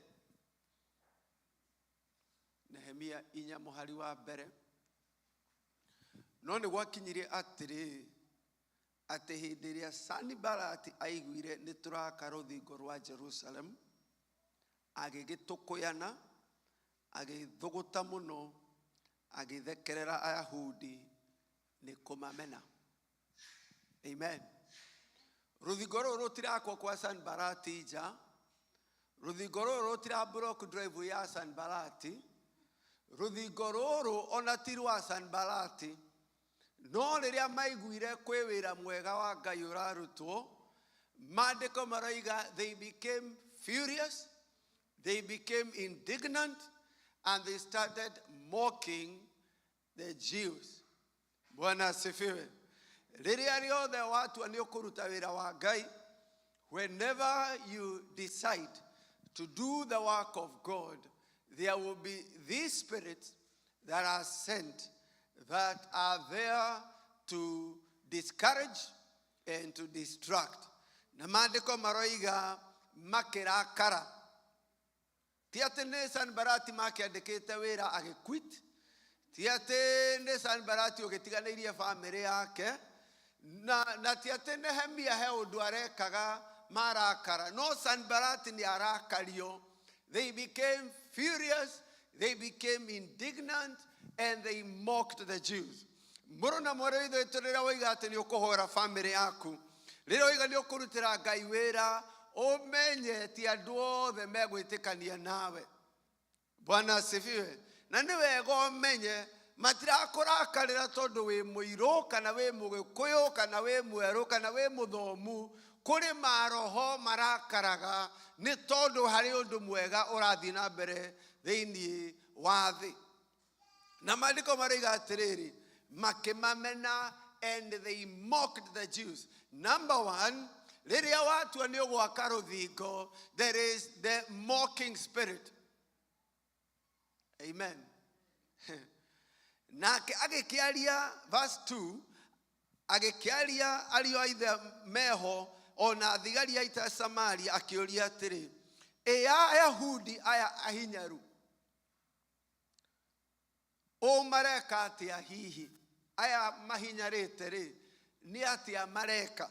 Nehemia 4 mũhari wa mbere. No nĩ gwakinyirie atĩrĩ atĩ hĩndĩ ĩrĩa Sanibalati aiguire nĩ tũraka rũthingo rwa Jerusalem, agĩgĩtũkũyana, agĩthũgũta mũno, agĩthekerera Ayahudi nĩ kũmamena. Amen. Rũthingo rũrũ rũtirakwo kwa Sanibalati nja. Rũthingo rũrũ rũtira block drive ya Sanibalati. Rũthingo rũrũ ona ti rwa Sanibalati. No rĩrĩa maiguire kwĩ wĩra mwega wa Ngai ũrarutwo, maandĩko maroiga they became furious, they became indignant, and they started mocking the Jews. Bwana asifiwe. Rĩrĩa rĩothe watu nĩ ũkũruta wĩra wa Ngai, whenever you decide to do the work of God, there will be these spirits that are sent that are there to discourage and to distract. Na maandĩko maroiga makĩrakara. Ti atĩ nĩ Sanibalati makĩandĩkĩte wĩra agĩquit. Ti atĩ nĩ Sanibalati ũgĩtiganĩirie famĩlĩ yake. Na ti atĩ Nehemia he ũndũ arekaga marakara. No, Sanibalati nĩ arakario. They became furious, they became indignant, and they mocked the Jews. Mũrũ na mwarĩ ithe witũ rĩrĩa woiga atĩ nĩ ũkũhora famĩlĩ yaku, rĩrĩa woiga nĩ ũkũrutĩra Ngai wĩra, ũmenye ti andũ othe megwĩtĩkania nawe. Bwana asifiwe. Na nĩ wega ũmenye matirakũrakarĩra tondũ wĩ mũirũ kana wĩ mũgĩkũyũ kana wĩ mwerũ kana wĩ mũthomu. Kũrĩ maroho marakaraga nĩ tondũ harĩ ũndũ mwega ũrathiĩ na mbere thĩinĩ wa thĩ. Na maandĩko maroiga atĩrĩrĩ, makĩmamena, and they mocked the Jews. Number one, rĩrĩa watua nĩ ũgwaka rũthingo, there is the mocking spirit. Amen. Nake agĩkĩaria verse 2, agĩkĩaria ariũ a ithe meho ona thigari a ita Samaria akĩũria atĩrĩ, Ayahudi aya ahinyaru mareka atĩa hihi? Aya mahinyarĩte rĩ, nĩ atĩa mareka?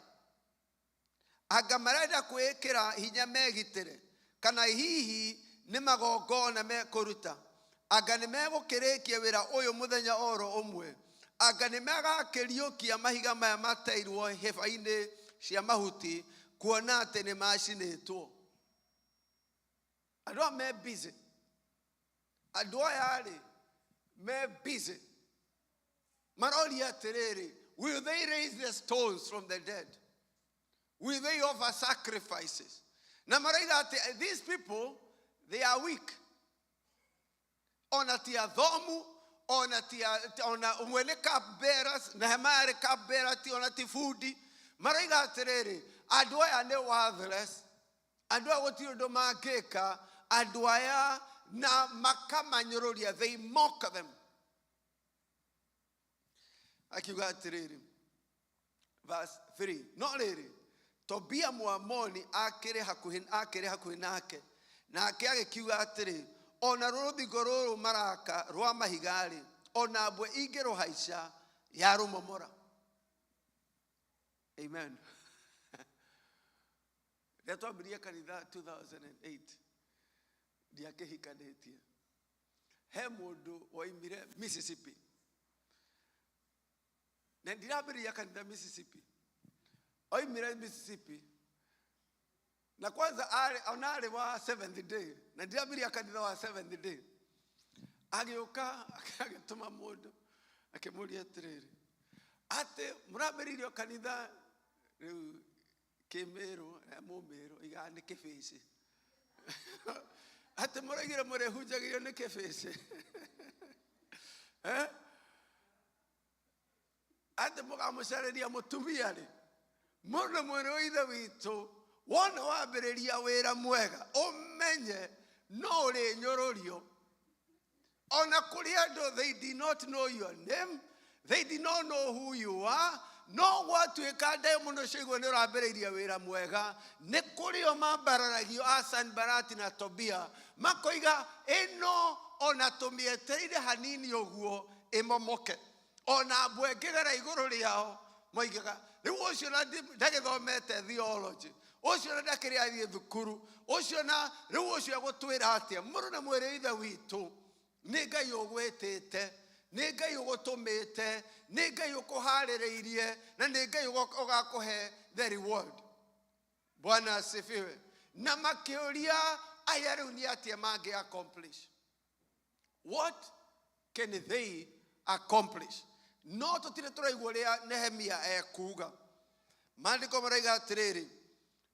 Anga marenda kwĩkĩra hinya megitĩre, kana hihi nĩ magongona mekũruta? Anga nĩ megũkĩrĩkia wĩra ũyũ mũthenya oro ũmwe? Anga nĩ megakĩriũkia mahiga maya mateirwo hĩba-inĩ cia mahuti kuona atĩ nĩ macinĩtwo? Andũ aya me busy. Andũ aya rĩ, me busy. Maroria atĩrĩrĩ, will they raise the stones from the dead? Will they offer sacrifices? Na maroiga atĩ these people, they are weak. Ona ti athomu, ona umwe nĩ cupbearers, Nehemia arĩ cupbearer, ti ona ti bundi. Maroiga atĩrĩrĩ, andũ aya nĩ worthless. Andũ aya gũtirĩ ũndũ mangĩka. Andũ aya na makamanyũrũria, they mock them. Akiuga atĩrĩrĩ, verse 3. No rĩrĩ, Tobia Mũamoni akĩrĩ hakuhĩ nake, nake agĩkiuga atĩrĩ, ona rũthingo rũrũ maraka rwa mahiga-rĩ, ona mbwe ingĩrũhaica yarũmomora. Amen. Rĩrĩa twambirie kanitha 2008, ndiakĩhikanĩtie. He mũndũ woimire Mississippi. Na ndirambĩrĩria kanitha Mississippi. Oimire Mississippi. Na kwanza ona arĩ wa seventh day. Na ndirambĩrĩria kanitha wa seventh day. Agĩũka agĩtũma mũndũ akĩmũria atĩrĩrĩ, atĩ mũrambĩrĩirio kanitha rĩu Kĩmĩrũ, Mũmĩrũ, iga nĩ Kĩbĩci. Atĩ mũraigire mũrehunjagĩrio nĩ Kĩbĩci. Atĩ mũkamũcarĩria mũtumia-rĩ, mũndũ mwĩrĩ wa ithe witũ, wona wambĩrĩria wĩra mwega, ũmenye no ũrĩnyũrũrio. Ona kũrĩ andũ, they did not know your name, they did not know who you are. No gwatuĩka ndaimono ciaigua nĩ ũrambĩrĩirie wĩra mwega, nĩ kũrĩ o mambararagio a Sanbalati na Tobia, makoiga ĩno ona tũmĩetereire hanini ũguo ĩmomoke. Ona mbwe ngĩgera igũrũ rĩao moigaga, rĩu ũcio na ndagĩthomete theology, ũcio na ndakĩrĩ athiĩ thukuru, ũcio na rĩu ũcio agũtwĩra atĩa. Mũndũ na mwĩrĩ ithe witũ, nĩ Ngai ũgwĩtĩte, nĩ Ngai ũgũtũmĩte, nĩ Ngai ũkũharĩrĩirie, na nĩ Ngai ũgakũhe the reward. Bwana asifiwe. Na makĩũria aya rĩu nĩ atĩa mangĩ accomplish. What can they accomplish? No tũtirĩ tũraigua ũrĩa Nehemia ekuga. Maandĩko marauga atĩrĩrĩ,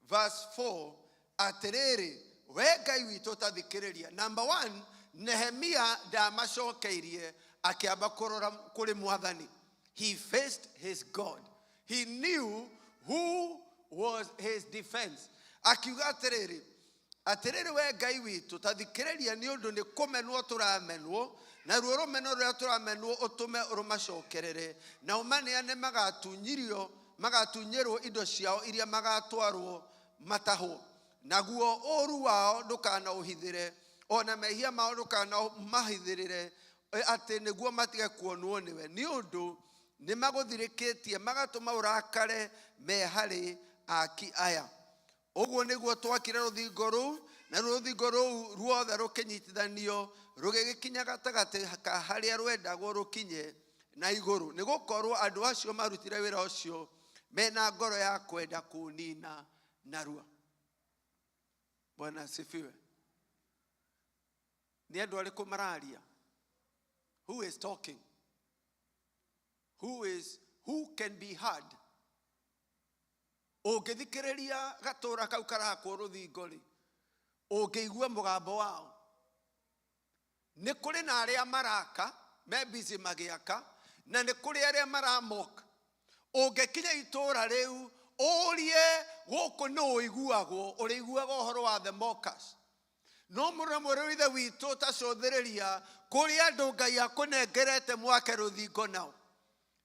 verse 4, atĩrĩrĩ, we Ngai witũ tathikĩrĩria. Number 1, Nehemia ndamacokeirie akĩamba kũrora kũrĩ Mwathani. He faced his God. He knew who was his defense. Akiuga atĩrĩrĩ, atĩrĩrĩ we Ngai witũ tathikĩrĩria nĩ ũndũ nĩ kũmenwo tũramenwo, na ruo rũmeno rũrĩa tũramenwo ũtũme rũmacokerere, na ũmaneane magatunyĩrwo indo ciao iria magatwarwo matahwo. Naguo ũũru wao ndũkanaũhithĩre, ona mehia mao ndũkanamahithĩrĩre, atĩ nĩguo matige kuonwo nĩwe. Nĩ ũndũ nĩ magũthirĩkĩtie magatũma ũrakare me harĩ aki aya. Ũguo nĩguo twakire rũthingo rũu, na rũthingo rũu ruothe rũkĩnyitithanio rũgĩgĩkinya gatagatĩ ka harĩa rwendagwo rũkinye na igũrũ. Nĩ gũkorwo andũ acio marutire wĩra ũcio mena ngoro ya kwenda kũnina narua. Bwana asifiwe. Ni andũ arĩkũ mararia? Who is talking? Who can be heard? Ũngĩthikĩrĩria gatũra kau karakwo rũthingo-rĩ, ũngĩigua mũgambo wao. Nĩ kũrĩ na arĩa maraka, me busy magĩaka, na nĩ kũrĩ arĩa maramoka. Ũngĩkinya itũra rĩu, ũrie gũkũ nĩ ũiguagwo, ũrĩiguaga ũhoro wa the mockers. No mũndũ mwĩrĩ ithe witũ tacũthĩrĩria kũrĩ andũ Ngai akũnengerete mwake rũthingo nao.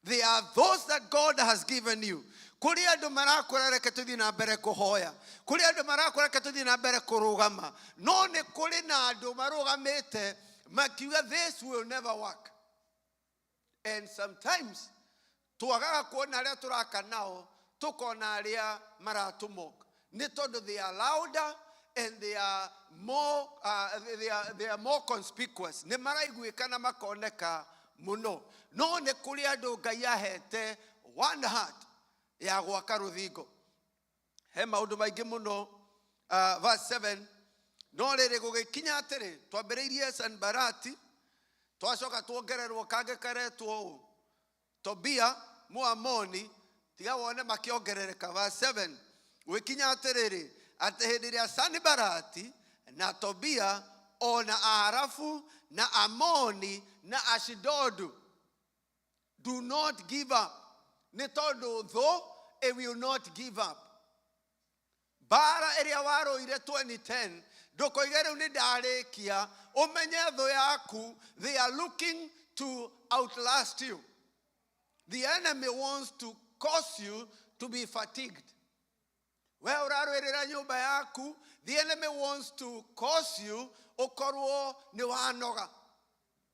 They are those that God has given you. Kũrĩ andũ marakwĩra reke tũthiĩ na mbere kũhoya. Kũrĩ andũ marakwĩra reke tũthiĩ na mbere kũrũgama. No nĩ kũrĩ na andũ marũgamĩte makiuga this will never work. And sometimes twagaga kuona arĩa tũraka nao, tũkona arĩa maratũmoka. Nĩ tondũ they are louder and they are more conspicuous. Nĩ maraiguĩka na makoneka mũno. No nĩ kũrĩ andũ Ngai ahete one heart ya gwaka rũthingo. He maũndũ maingĩ mũno. Verse 7, no rĩrĩ gũgĩkinya atĩrĩ, twambĩrĩirie Sanbalati, twacoka tuongererwo kangĩ karetwo ũũ, Tobia Mũamoni, tiga wone makĩongerereka. Verse 7, gũgĩkinya atĩrĩrĩ, atĩ hĩndĩ ĩrĩa Sanbalati na Tobia ona Aarabu na Amoni na Ashidodu do not give up. Nĩ tondũ though it will not give up. Bara ĩrĩa warũire 2010, ndũkoige rĩu nĩ ndarĩkia, ũmenye thũ yaku, they are looking to outlast you. The enemy wants to cause you to be fatigued. We urarwirira nyumba yaku, the enemy wants to cause you okorwo ni wanoga.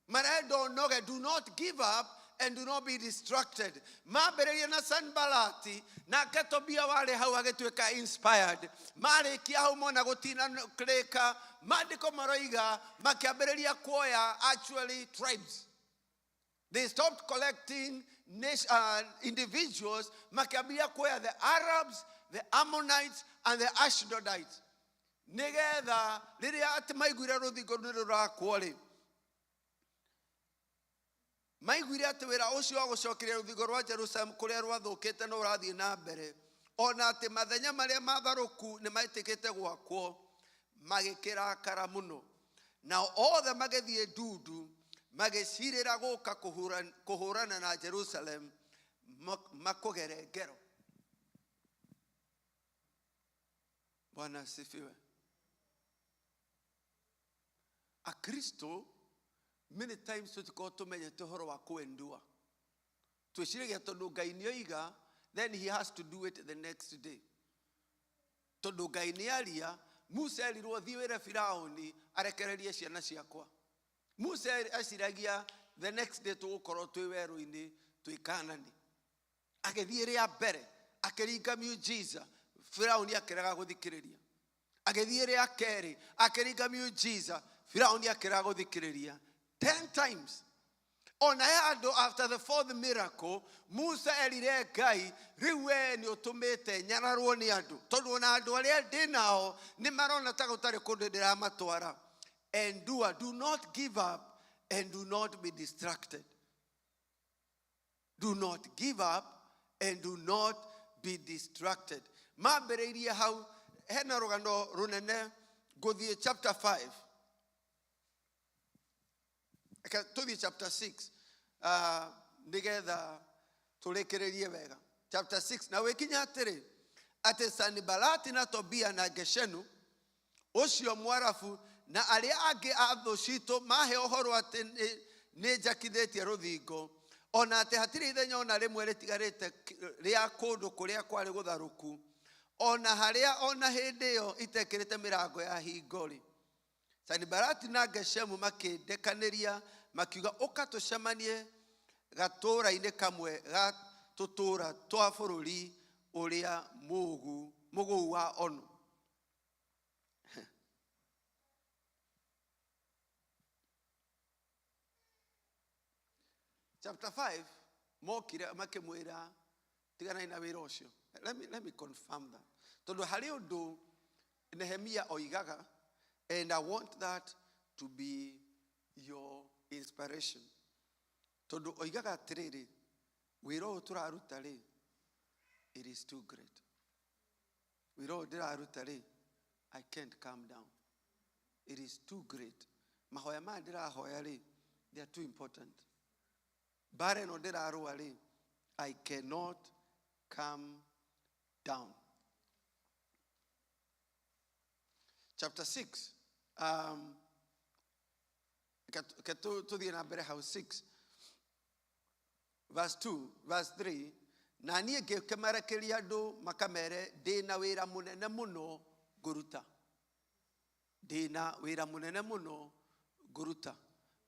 Mara don't noge, do not give up and do not be distracted. Mabereria na Sanbalati na Katobia wale hau agetweka inspired. Mare kia hau mona gotina kreka madiko maroiga makiabereria kuoya actually tribes. They stopped collecting individuals. Makiaberia kuoya the Arabs, the Ammonites, and the Ashdodites. Negeda liria atmaigura ruthigo nirura kuole. Maigwire ati wira ucio wa gucokeria ruthigo rwa Jerusalem kuria rwathukite no urathie na mbere ona ati mathenya maria matharuku ni maitikite gwakwo magikirakara muno na othe magethie ndudu magicirira guka kuhurana na Jerusalem makugere ngero. Bwana asifiwe. Akristo many times tuko tumenye tuhoro wa kuendua. Tushirige tondu Ngai nioiga, then he has to do it the next day. Tondu Ngai niaria, Musa erirwo thie wire Firauni arekererie ciana ciakwa. Musa aciragia the next day tugukorwo twi weru-ini twi Kanani. Agithie ria mbere, akiringa miujiza, Firauni akiraga guthikiriria. Agithie ria keri, akiringa miujiza, Firauni akiraga guthikiriria. 10 times. On Ayado, after the fourth miracle, Musa elire Ngai, riwe ni otumete nyanarwo ni andu. Tondu na andu aria ndi nao ni marona ta gutari kundu ndiramatwara. Endure, do not give up and do not be distracted. Do not give up and do not be distracted. Mabereirie hau hena rugano runene guthie chapter 5. To the chapter 6. Together tulekererie wega. Chapter 6. Na wekinya atiri ate Sanibalati na Tobia na Geshenu ucio mwarafu na aria angi athocito mahe ohoro ate ni njakithitie ruthingo ona ate hatiri ithenya ona rimwe ritigarite ria kundu kuria kwari gutharuku ona haria ona hindi yo itekirite mirango ya hingori. Sanibalati na Geshemu makindekaniria makiuga ukatucemanie gatura-ini kamwe ga tutura twa bururi uria mugu wa Onu. Chapter 5 mokire makimwira tigana ina wira ucio. Let me confirm that. Tondu hari undu Nehemia oigaga, and I want that to be your inspiration. Tondu oigaga atiriri wira uyu turaruta ri, it is too great. Wira uyu ndiraruta ri, I can't calm down. It is too great. Mahoya maya ndirahoya ri, they are too important. Bare no ndirarua ri, I cannot calm down. Chapter 6. To the number house 6. Verse 2, verse 3. Na niĩ ngĩkĩmarekeria andũ makamere ndĩna wĩra mũnene mũno ngũruta. Ndĩna wĩra mũnene mũno ngũruta.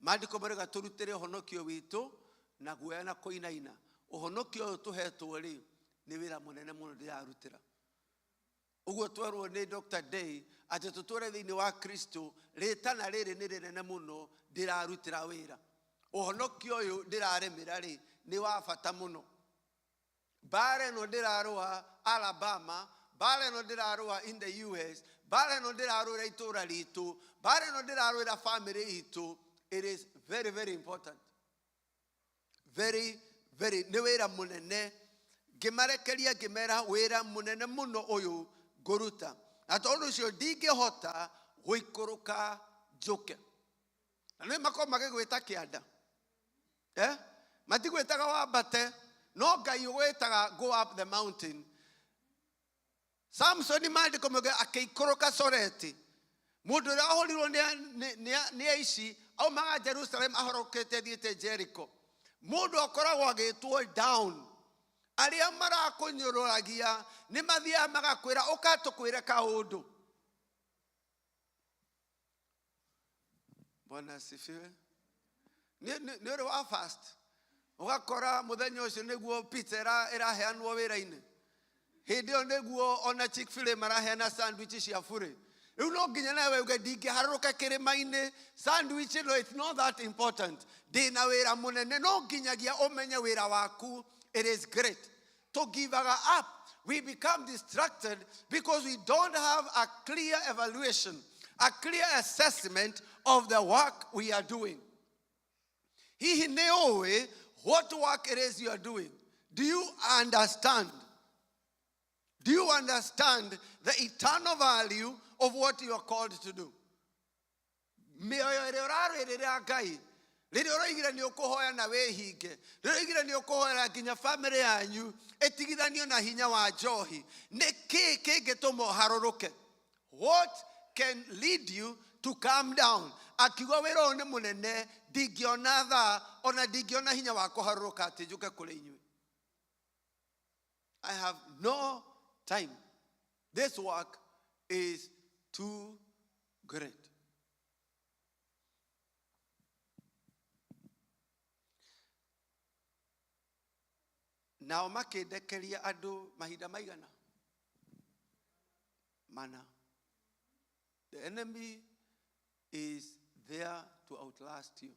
Maandĩko marauga tũrutĩre ũhonokio witũ na guoya na kũinaina. Ũhonokio ũyũ tũhetwo rĩ nĩ wĩra mũnene mũno ndĩrarutĩra. Uguo twerwo nĩ Dr. Day atĩ tũtũre thĩinĩ wa Kristo rĩtana rĩrĩ nĩ rĩnene mũno ndĩrarutĩra wĩra. Ũhonokio ũyũ ndĩrarĩmĩra rĩ nĩ wa bata mũno. Bare no ndĩrarũa Alabama, bare no ndĩrarũa in the US, bare no ndĩrarũa itũra ritũ, bare no ndĩrarũa family itũ. It is very, very important. Very, very. Nĩ wĩra mũnene. Ngĩmarekeria ngĩmera wĩra mũnene mũno ũyũ ngũruta. Na tondũ ũcio ndingĩhota gũikũrũka njũke. Na nĩ makorwo magĩgwĩta kĩanda. Matigwĩtaga wambate, no Ngai ũgwĩtaga go up the mountain. Samson maandĩko mauga akĩikũrũka Soreti. Mũndũ ũrĩa ahorirwo nĩ aici aumaga Jerusalem ahorokete thiĩte Jericho. Mũndũ akoragwo agĩtwo down, aria marakunyororagia ni mathia magakwira ukatukwira kaundu. Bwana asifiwe. Ni uri wa fast ugakora muthenya ucio niguo pizza iraheanwo wira-ini. Hindi yo niguo ona Chick-fil-A maraheana sandwich cia bure. Riu no nginya nawe uge ndingĩharũrũka kĩrĩma-inĩ. Sandwich no, it's not that important. Ndĩna wĩra mũnene. No nginyagia ũmenye wĩra waku. It is great. To give up, we become distracted because we don't have a clear evaluation, a clear assessment of the work we are doing. Hihi nĩ ũĩ what work it is you are doing? Do you understand? Do you understand the eternal value of what you are called to do? Mĩoyo ĩrĩa ũrarũĩrĩra Ngai, rĩrĩa ũroigire nĩ ũkũhoya na wĩhinge, rĩrĩa ũroigire nĩ ũkũhoera nginya famĩlĩ yanyu ĩtigithanio na hinya wa njohi, nĩ kĩĩ kĩngĩtũma ũharũrũke? What can lead you to calm down? Akiuga wĩra ũyũ nĩ mũnene, ndingĩona thaa, ona ndingĩona hinya wa kũharũrũka atĩ njũke kũrĩ inyuĩ. I have no time. This work is too great. Nao makĩndekeria andũ mahinda maigana? Mana. The enemy is there to outlast you.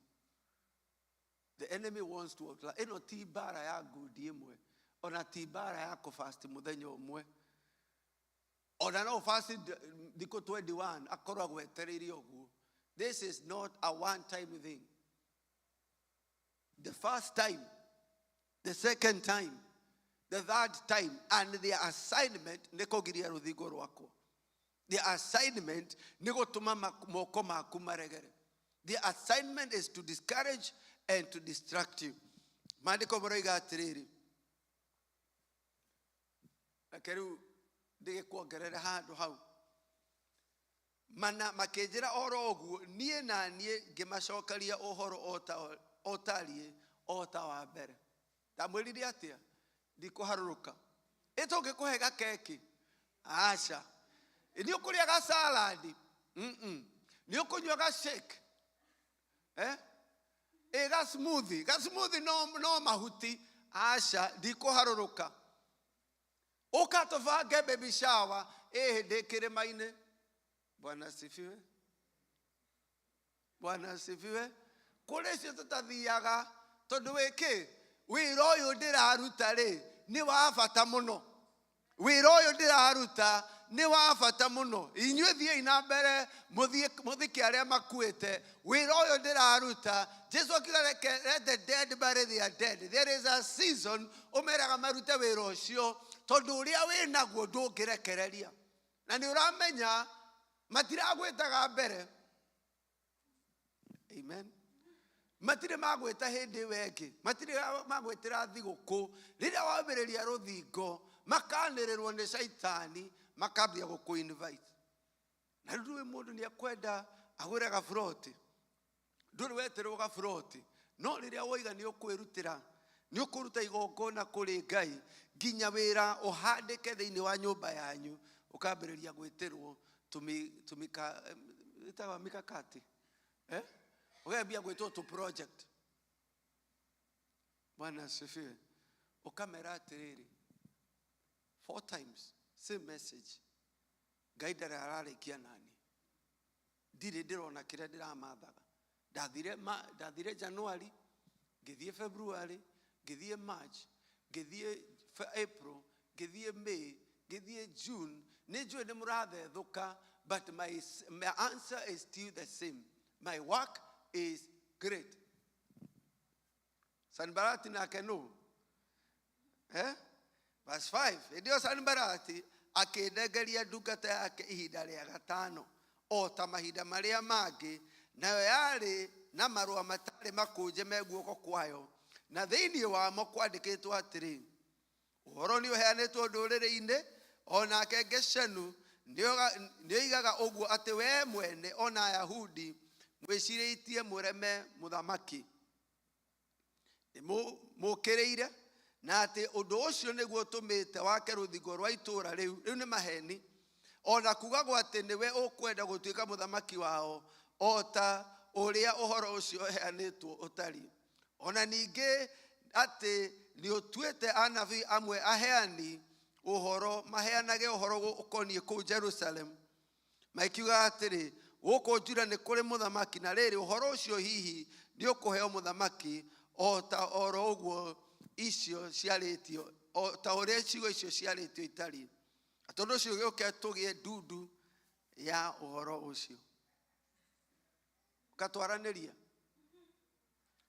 The enemy wants to outlast. Ĩno ti mbara ya ngundi ĩmwe, ona ti mbara ya kũfast mũthenya ũmwe. Ona no fast thikũ 21 akorwo agwetereire ũguo. This is not a one-time thing. The first time, the second time, the third time, and the assignment nĩ kũgiria rũthingo rwakwa. The assignment nĩ gũtũma moko maku maregere. The assignment is to discourage and to distract you. Maandĩko maroiga atĩrĩrĩ, reke rĩu ndĩgĩkuongerere handũ hau. Mana makĩnjĩra oro ũguo, niĩ na niĩ ngĩmacokeria ũhoro otariĩ o ta wa mbere. Ndamwĩrire atĩa? Ndikũharũrũka. Ĩtũngĩkũhe gakeki? Aca. Nĩ ũkũrĩa ga salad? Nĩ ũkũnyua ga shake? Ga smoothie? Ga smoothie no mahuti? Aca, ndikũharũrũka. Ũka tũbange baby shower hĩndĩ kĩrĩma-inĩ. Bwana asifiwe. Bwana asifiwe. Kũrĩ cio tũtathiaga tondũ wĩkĩ? Wĩra ũyũ ndĩraruta rĩ, nĩ wa bata mũno. Wĩra ũyũ ndĩraruta nĩ wa bata mũno. Inyuĩ thiĩi na mbere mũthike arĩa makuĩte. Wĩra ũyũ ndĩraruta, Jesu akiuga let the dead bury their dead. There is a season ũmeraga marute wĩra ũcio tondũ ũrĩa wĩnaguo ndũngĩrekereria. Na nĩ ũramenya matiragwĩtaga mbere. Amen. Matire magwĩta hĩndĩ wengĩ, matire magwĩtĩra thigũkũ. Rĩrĩa wambĩrĩria rũthingo, makanĩrĩrwo nĩ Saitani, makambia gũkũ-invite. Na rĩu ndũĩ mũndũ nĩ akwenda agũre gaburoti. Ndũrĩ weterwo gaburoti. No rĩrĩa woiga nĩ ũkwĩrutĩra, nĩ ũkũruta igongona kũrĩ Ngai, nginya wĩra ũhandĩke thĩinĩ wa nyũmba yanyu, ũkambĩrĩria gwĩtĩrwo ĩtagwo mikakati. Ũgambia gwĩtwo to project. Bwana asifiwe. Ukamera atĩrĩrĩ, 4 times same message. Ngai ndarĩ ararĩkia nani. Ndirĩ ndĩrona kĩrĩa ndĩramathaga. Ndathire January, ngĩthiĩ February, ngĩthiĩ March, ngĩthiĩ April, ngĩthiĩ May, ngĩthiĩ June. Nĩ njũĩ nĩ mũrathethũka, but my answer is still the same. My work is great. Sanbalati nake no. Verse 5. Ndio Sanbalati akĩnengeria ndungata yake ihinda rĩa gatano o ta mahinda marĩa mangĩ, nayo yarĩ na marũa matarĩ makũnje me guoko kwayo, na thĩinĩ wamo kwandĩkĩtwo atĩrĩ, ũhoro nĩ ũheanĩtwo ndũrĩrĩ-inĩ, o nake Geshenu nĩoigaga ũguo atĩ we mwene ona Ayahudi mwĩcirĩtie mũreme mũthamaki. Mũkĩrĩire na atä å ndå å cio nä guo tå mä te wake rå thingo rwa itå ra rä u nä maheni, ona kugagwo atä nä we å kwenda gå tuä ka må thamaki wao, o ta å rä a å horo å cio heanä two å tariä. Ona ningä atä nä å tuä te anabii amwe aheani å horo, maheanage å horo å koniä kå u Jerusalem, makiuga atä rä gå kå Juda nä kå rä må thamaki, na rä rä å horo å cio hihi nä å kå heo må thamaki o ta oro å guo icio ciarä tio, o ta å rä a ciugo icio ciarä tio itariä. Tondå å cio gä å ke tå gä e ndundu ya å horo å cio. Katwaranä ria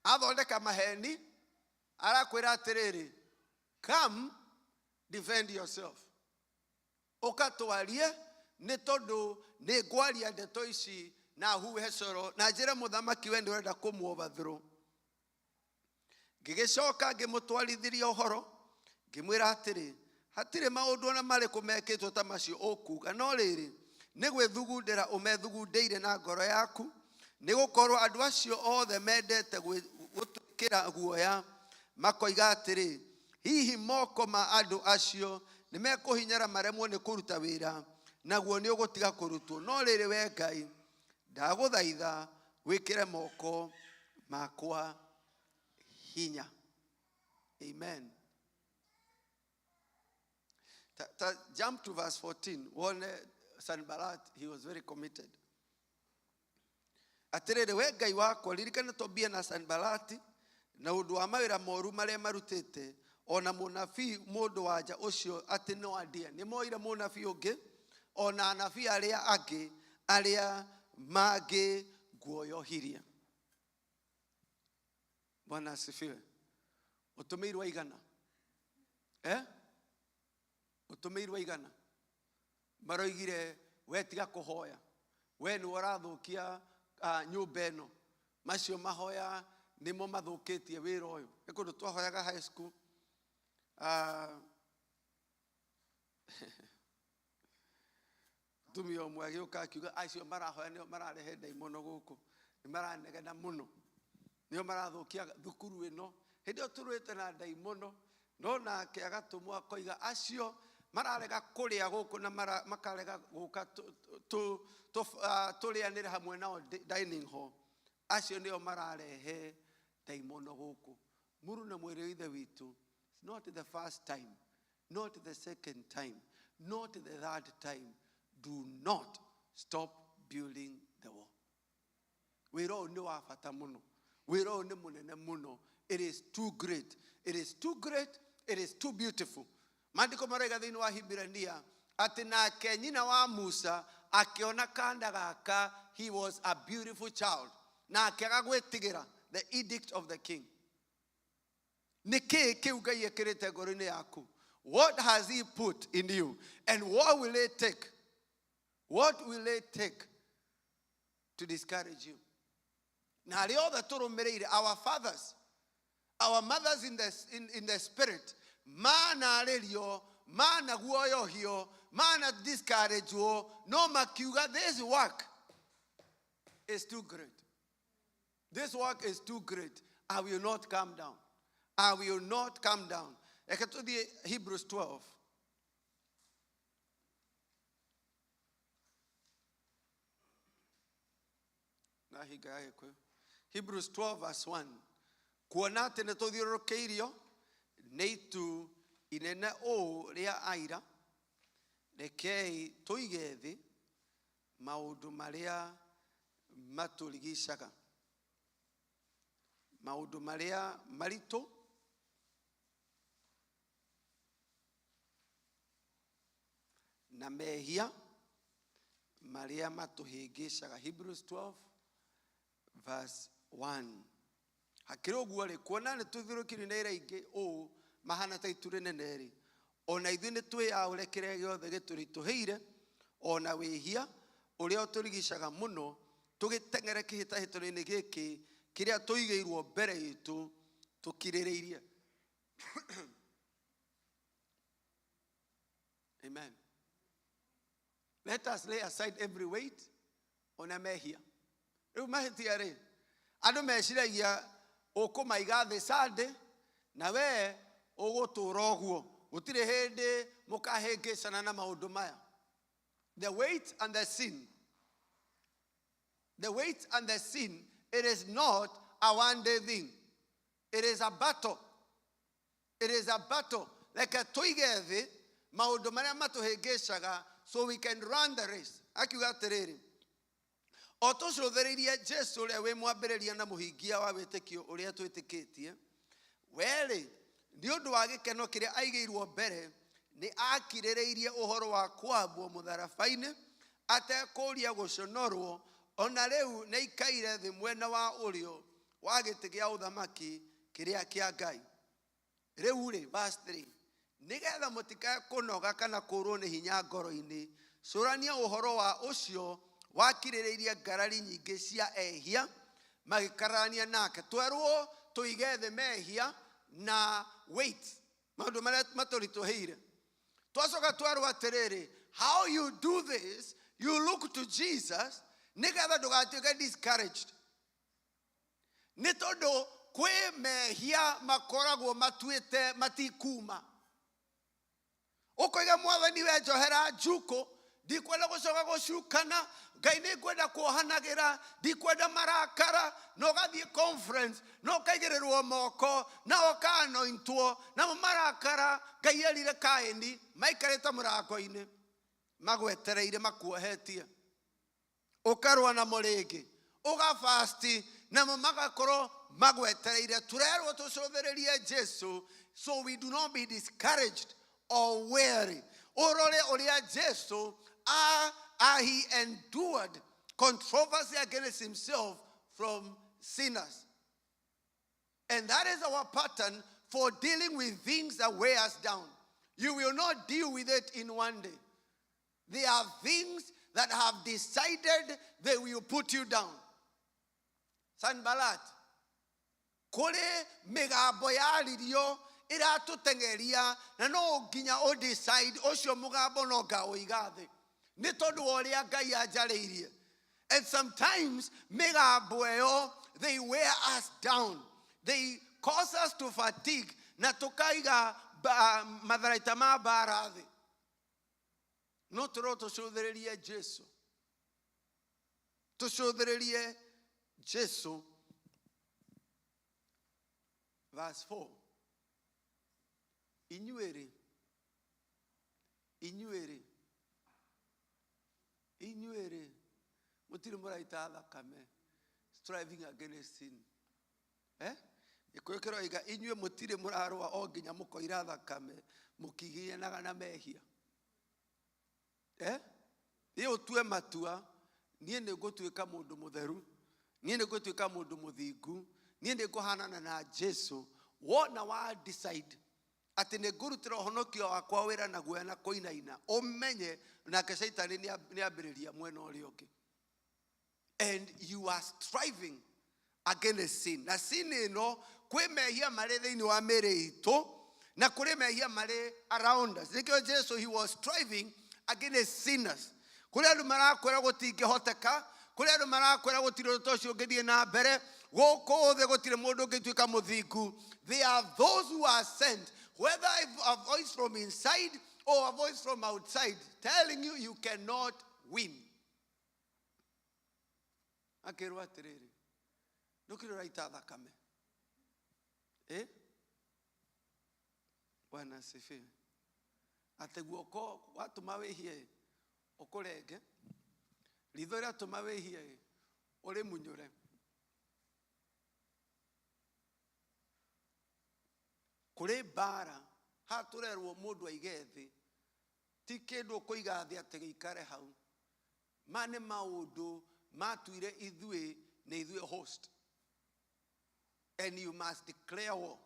athondeka maheni, arakwä ra atä rä rä, come defend yourself, ukatwarie nä tondå nä ngwaria ndeto ici na huhe coro na njä re må thamaki we nä å renda kå mu overthrow. Ngä gä coka ngä må twarithiria å horo, ngä mwä ra atä rä, hatirä maå ndå ona marä kå mekä two ta macio å kuga, no rä rä nä gwä thugundä ra å methugundä ire na ngoro yaku, nä gå korwo andå acio othe mendete gå kä ra guoya, makoiga atä rä, hihi moko ma andå acio nä mekå hinyara maremwo nä kå ruta wä ra, naguo nä å gå tiga kå rutwo. No rä rä we Ngai, ndagå thaitha wä kä re moko makwa hinya. Amen. Jump to verse 14. One Sanballat, he was very committed. Atirere we Ngai wakwa, ririkana Tobia na Sanbalati na undu wa mawira moru maria marutite, ona munabii mundu wanja ucio ati no andia ni moire munabii ungi, ona anabii aria angi aria mangi guoyohiria. Bwana asifiwe. Utumirwa igana, utumirwa igana, maroigire we tiga kuhoya, we ni warathukia nyumba ĩno, macio mahoya nimo mathukitie wĩra ũyũ. Nĩ kũndũ twahoyaga high school, tumia ũmwe agĩũka akiuga acio marahoya nĩo mararehe ndaimono gũkũ, nĩ maranegena mũno, nĩo marathukia thukuru ĩno. Hĩndĩ ĩyo tũrũĩte na ndaimono, no nake agatũmwo akoiga acio mararega kũrĩa gũkũ na makarega gũka tũrĩanĩre hamwe nao dining hall, acio nĩo mararehe ndaimono gũkũ. Mũrũ na mwĩrĩ ithe witũ, not the first time, not the second time, not the third time. Do not stop building the wall. Wĩra ũyũ nĩ wa bata mũno, wĩra ũyũ nĩ mũnene mũno. It is too great, it is too great, it is too beautiful. Maandiko marauga thĩinĩ wa Hibirania atĩ nake nyina wa Musa akĩona kanda gaka, he was a beautiful child, na akĩaga gwĩtigĩra the edict of the king. Nĩkĩĩ kĩu Ngai ekĩrĩte ngoro-inĩ yaku? What has he put in you? And what will it take? What will it take to discourage you? Na harĩ othe tũrũmĩrĩire, our fathers, our mothers in the spirit, manarĩrio, managuoyohio, discouragewo, no makiuga this work is too great. This work is too great. I will not come down. I will not come down. Ekatudi Hebrews 12. Hebrews 12 verse 1. Kuona atĩ nĩ tũthiũrũrũkĩirio nĩ itu inene ũũ rĩa aira, rekei tũige thĩ maũndũ marĩa matũrigicaga, maũndũ marĩa maritũ na mehia marĩa matũhĩngĩcaga. Hebrews 12 verse 1. Hakĩrĩ ũguo rĩ, kuona nĩ tũthiũrũrũkĩirio nĩ aira aingĩ ũũ mahana ta itu rĩnene rĩ, ona ithuĩ nĩ twĩyaũre kĩrĩa gĩothe gĩtũritũhĩire, ona wĩhia ũrĩa ũtũrigicaga mũno, tũgĩteng'ere kĩhĩtahĩtano-inĩ gĩkĩ kĩrĩa tũigĩirwo mbere itũ tũkirĩrĩirie. Amen. Let us lay aside every weight ona mehia. Rĩu mahĩtia rĩ, andũ meciragia ũkũmaiga thĩ Sunday, na we ũgũtũũra ũguo gũtirĩ hĩndĩ mũkahĩngĩcana na maũndũ maya. The weight and the sin, it is not a one-day thing. It is a battle. It is a battle. Like a tũige thĩ maũndũ marĩa matũhĩngĩcaga so we can run the race. Akiuga atĩrĩrĩ, o tũcũthĩrĩirie Jesu ũrĩa wĩ mwambĩrĩria na mũhingia wa wĩtĩkio ũrĩa twĩtĩkĩtie, wee-rĩ, nĩ ũndũ wa gĩkeno kĩrĩa aigĩirwo mbere, nĩ akirĩrĩirie ũhoro wa kwambwo mũtharaba-inĩ atekũũria gũconorwo, ona rĩu nĩ ikaire thĩ mwena wa ũrĩo wa gĩtĩ gĩa ũthamaki kĩrĩa kĩa Ngai. Rĩu-rĩ, verse 3, nĩgetha mũtikae kũnoga kana kũũrwo nĩ hinya ngoro-inĩ, cũrania ũhoro wa ũcio wakirĩrĩirie ngarari nyingĩ cia ehia magĩkararania nake. Twerwo tũige thĩ mehia na weight, maũndũ marĩa matũritũhĩire. Twacoka twerwo atĩrĩrĩ, how you do this, you look to Jesus, nĩgetha ndũgatuĩke discouraged. Nĩ tondũ kwĩ mehia makoragwo matuĩte matikuma. Ũkoiga Mwathani we njohera njukũ, ndikwenda gũcoka gũcukana, Ngai nĩ kwenda kuohanagĩra, ndikwenda marakara, na ũgathiĩ conference, na ũkaigĩrĩrwo moko, na ũka-anointwo, na marakara, Ngai erire Kaini, maikarĩte mũrango-inĩ, magwetereire makuohetie. Ũkarũa namo rĩngĩ, ũgafasti, namo magakorwo magwetereire. Tũrerwo tũcũthĩrĩrie Jesu, so we do not be discouraged or weary. Ũrore ũrĩa Jesu he endured controversy against himself from sinners. And that is our pattern for dealing with things that weigh us down. You will not deal with it in one day. There are things that have decided they will put you down. Sanballat, kore megambo yaririo iratũteng'eria, na no nginya o decide ũcio mũgambo no ngaũiga thĩ. Nĩ tondũ wa ũrĩa Ngai anjarĩirie. And sometimes megambo ĩyo, they wear us down. They cause us to fatigue, na tũkaiga matharaita ma mbara thĩ. No tũrwo tũcũthĩrĩrie Jesu. Tũcũthĩrĩrie Jesu. Verse 4. Inyuĩrĩ, mũtirĩ mũraita thakame, striving against sin. Gĩkũyũ kĩroiga inyuĩ mũtirĩ mũrarũa o nginya mũkoira thakame mũkĩgianaga na mehia. Niĩ ũtue matua, niĩ nĩ ngũtuĩka mũndũ mũtheru, niĩ nĩ ngũtuĩka mũndũ mũthingu, niĩ nĩ ngũhanana na Jesu. Wona wa decide atĩ nĩ ngũrutĩra ũhonokio wakwa wĩra na guoya na kũinaina, ũmenye nake Saitani nĩ ambĩrĩria mwena ũrĩa ũngĩ. And you are striving against sin. Na sin ĩno, kwĩ mehia marĩ thĩinĩ wa mĩĩrĩ itũ, na kũrĩ mehia marĩ around us. Nĩkĩo Jesu, he was striving against sinners. Kũrĩ andũ marakwĩra gũtingĩhoteka, kũrĩ andũ marakwĩra gũtirĩ ũndũ ũcio ũngĩthiĩ na mbere, gũkũ thĩ gũtirĩ mũndũ ũngĩtuĩka mũthingu. There are those who are sent, whether a voice from inside or a voice from outside, telling you you cannot win. Akĩrwo atĩrĩrĩ, ndũkĩrĩ ũraita thakame. Bwana asifiwe. Atĩ guoko watũma wĩhie ũkũrenge, ritho rĩatũma wĩhie ũrĩmunyũre. Kũrĩ mbara, haha tũrerwo mũndũ aige thĩ, ti kĩndũ ũkũiga thĩ atĩ gĩikare hau. Ma nĩ maũndũ matuire ithuĩ na ithuĩ host. And you must declare war.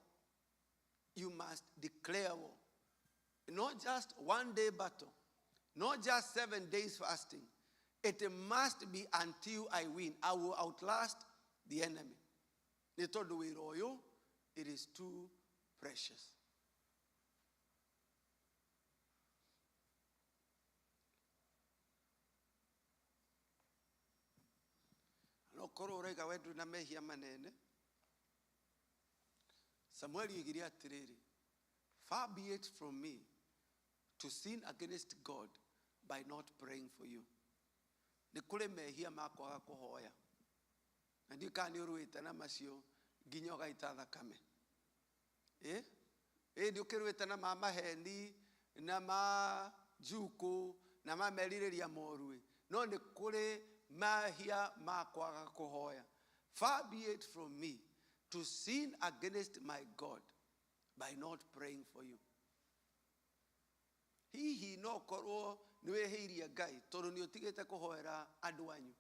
You must declare war. Not just one day battle, not just 7 days fasting. It must be until I win. I will outlast the enemy. Nĩ tondũ wĩra ũyũ, it is too precious. No korwo ũraiga wendu na mehia manene, Samueli oigire atĩrĩrĩ, Far be it from me to sin against God by not praying for you. Nĩ kũrĩ mehia ma kwaga kũhoya. Na ndiũ kana nĩ ũrũĩte na macio nginya ũgaita thakame. Nĩ ũkĩrũĩte na ma maheni na ma njuku na ma merirĩria moru. No nĩ kũrĩ mehia ma kwaga kũhoya. Far be it from me to sin against my God by not praying for you. Hihi no korwo nĩ wehĩirie Ngai tondũ nĩ ũtigĩte kũhoera andũ anyu.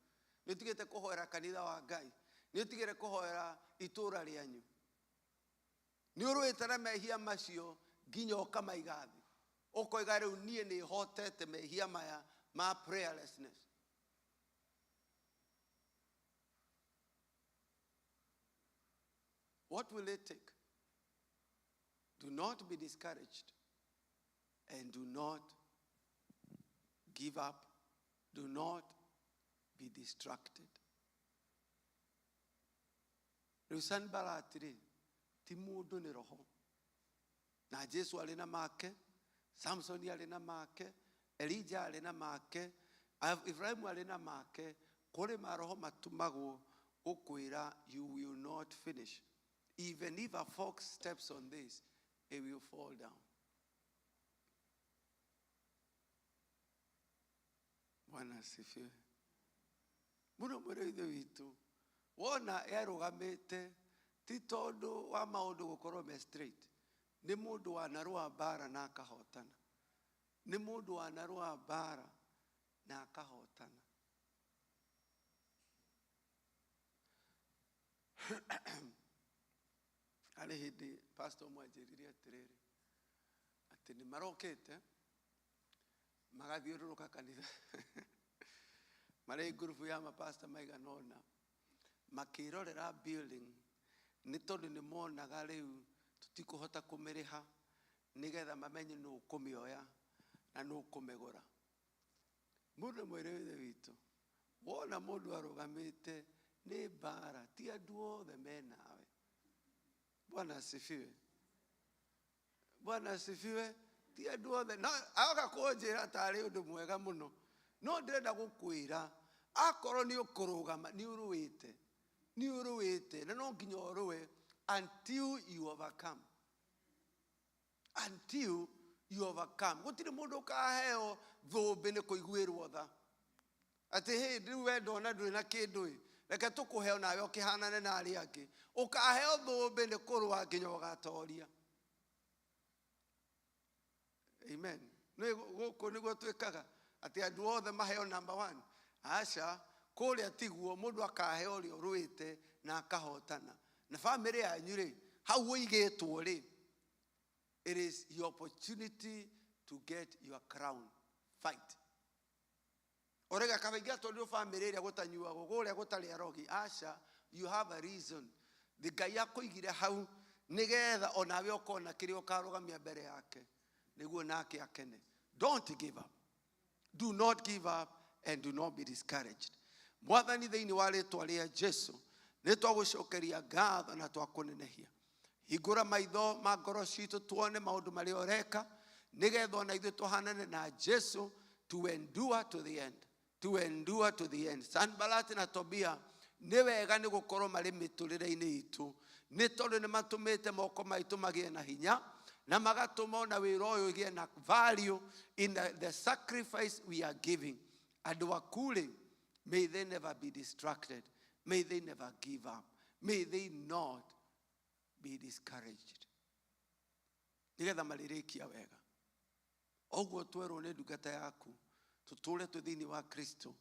Nĩ ũtigĩte kũhoera kanitha wa Ngai. Nĩ ũtigĩte kũhoera itũũra rĩanyu. Nĩ ũrũĩte na mehia macio nginya ũkamaiga thĩ. Ũkoiga rĩu niĩ nĩ hotete mehia maya ma prayerlessness. What will it take? Do not be discouraged and do not give up. Do not be distracted. Sanballat ti mũndũ nĩ roho. Na Jesu arĩ na make, Samson arĩ na make, Elijah arĩ na make, Ibrahim arĩ na make. Kũrĩ maroho matumagwo ũkwĩra you will not finish. Even if a fox steps on this, it will fall down. Bwana asifiwe. Mũno mũrĩithe witũ, wona erũgamĩte ti tondũ wa maũndũ gũkorwo me straight. Nĩ mũndũ wanarũa mbara na akahotana. Nĩ mũndũ wanarũa mbara na akahotana. Harĩ hĩndĩ pastor mwanjĩrire atĩrĩrĩ atĩ nĩ marokĩte magathiũrũrũka kanitha marĩ ngurubu ya mapastor maigana ũna makĩrorera building nĩ tondũ nĩ monaga rĩu tũtikũhota kũmĩrĩha nĩgetha mamenye nũ kũmĩoya na nũ kũmĩgũra. Mũndũ mwĩrĩwĩthe witũ, wona mũndũ arũgamĩte nĩ mbara, ti andũ othe menawe. Bwana asifiwe. Bwana asifiwe. Ti andũ othe. No agoka kũnjĩra tarĩ ũndũ mwega mũno. No ndĩrenda gũkwĩra akorwo nĩ ũkũrũgama nĩ ũrũĩte. Nĩ ũrũĩte na no nginya ũrũe until you overcome. Until you overcome. Gũtirĩ mũndũ ũkaheo thũmbĩ nĩ kũiguĩrwo tha. Atĩ hĩ rĩu we ndona ndũrĩ na kĩndũ reke tũkũheo nawe ũkĩhanane na arĩa angĩ. Ũkaheo thũmbĩ nĩ kũrũa nginya ũgatoria. Amen. Gũkũ nĩguo twĩkaga atĩ andũ othe maheo number 1. Aca kũrĩa tiguo mũndũ akaheo ũrĩa ũrũĩte na akahotana. Na family yanyu rĩ, hau ũigĩtwo rĩ, it is your opportunity to get your crown. Fight. Orega kabaingia tondũ family ĩrĩa gũtanyuagwo kũrĩa gũtarĩ arogi. Aca, you have a reason. The Ngai akũigire hau nĩgetha onawe ũkona kĩrĩa ũkarũgamia mbere yake nĩguo nake akene. Don't give up. Do not give up and do not be discouraged. Mwathani thĩinĩ wa rĩĩtwa rĩa Jesu nĩ twagũcokeria ngatho na twakũnenehia. Hingũra maitho ma ngoro citũ tuone maũndũ marĩa ũreka nĩgetha ona ithuĩ tũhanane na Jesu to endure to the end. To endure to the end. Sanballat na Tobia nĩ wega nĩ gũkorwo marĩ mĩtũrĩre-inĩ itũ nĩ tondũ nĩ matũmĩte moko maitũ magĩe na hinya na magatũma ona wĩra ũyũ ũgĩe na value in the sacrifice we are giving. Andũ aku rĩ, may they never be distracted. May they never give up. May they not be discouraged. Nĩgetha marĩrĩkia wega. Ũguo twerwo nĩ ndungata yaku tũtũũre twĩ thĩinĩ wa Kristo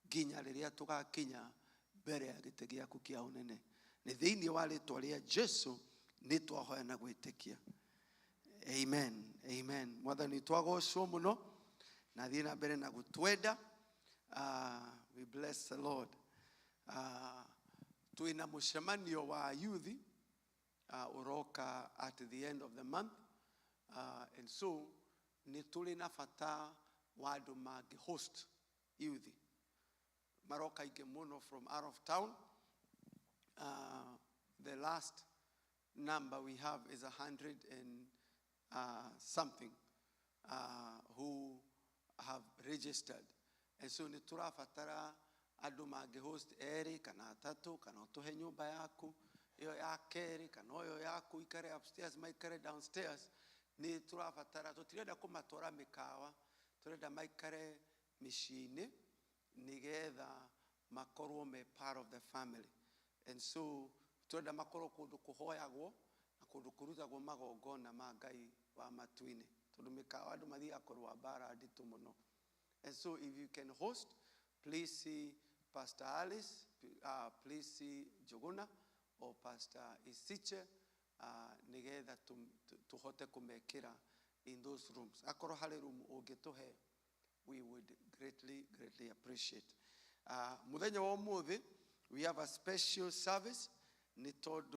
nginya rĩrĩa tũgakinya mbere ya gĩtĩ gĩaku kĩa ũnene. Nĩ thĩinĩ wa rĩĩtwa rĩa Jesu nĩ twahoya na gwĩtĩkia. Amen. Amen. Mwathani twagocwo mũno na thiĩ na mbere na gũtwenda. We bless the Lord. Twĩna mũcemanio wa youth uroka at the end of the month. And so nĩ tũrĩ na bata wa andũ mangĩ-host youth. Maroka aingĩ mũno from out of town. The last number we have is something who have registered. And so ni turafatara andu mangi host eri kana atatu kana utuhe nyumba yaku iyo ya keri kana oyo yaku ikare upstairs maikare downstairs. Ni turafatara tutirenda kumatora mikawa, turenda maikare mishine nigetha makorwo me part of the family. And so turenda makorwo kundu kuhoyagwo na kundu kurutagwo magongona ma Ngai wa matuine tondu mikawa andu mathia korwa bara nditu muno. And so if you can host, please see Pastor Alice, please see Joguna or Pastor Isiche, nigetha tuhote kumekira in those rooms. Akoro hale room ogetohe, we would greatly appreciate. Muthenya wa umuthi, we have a special service. Ni todo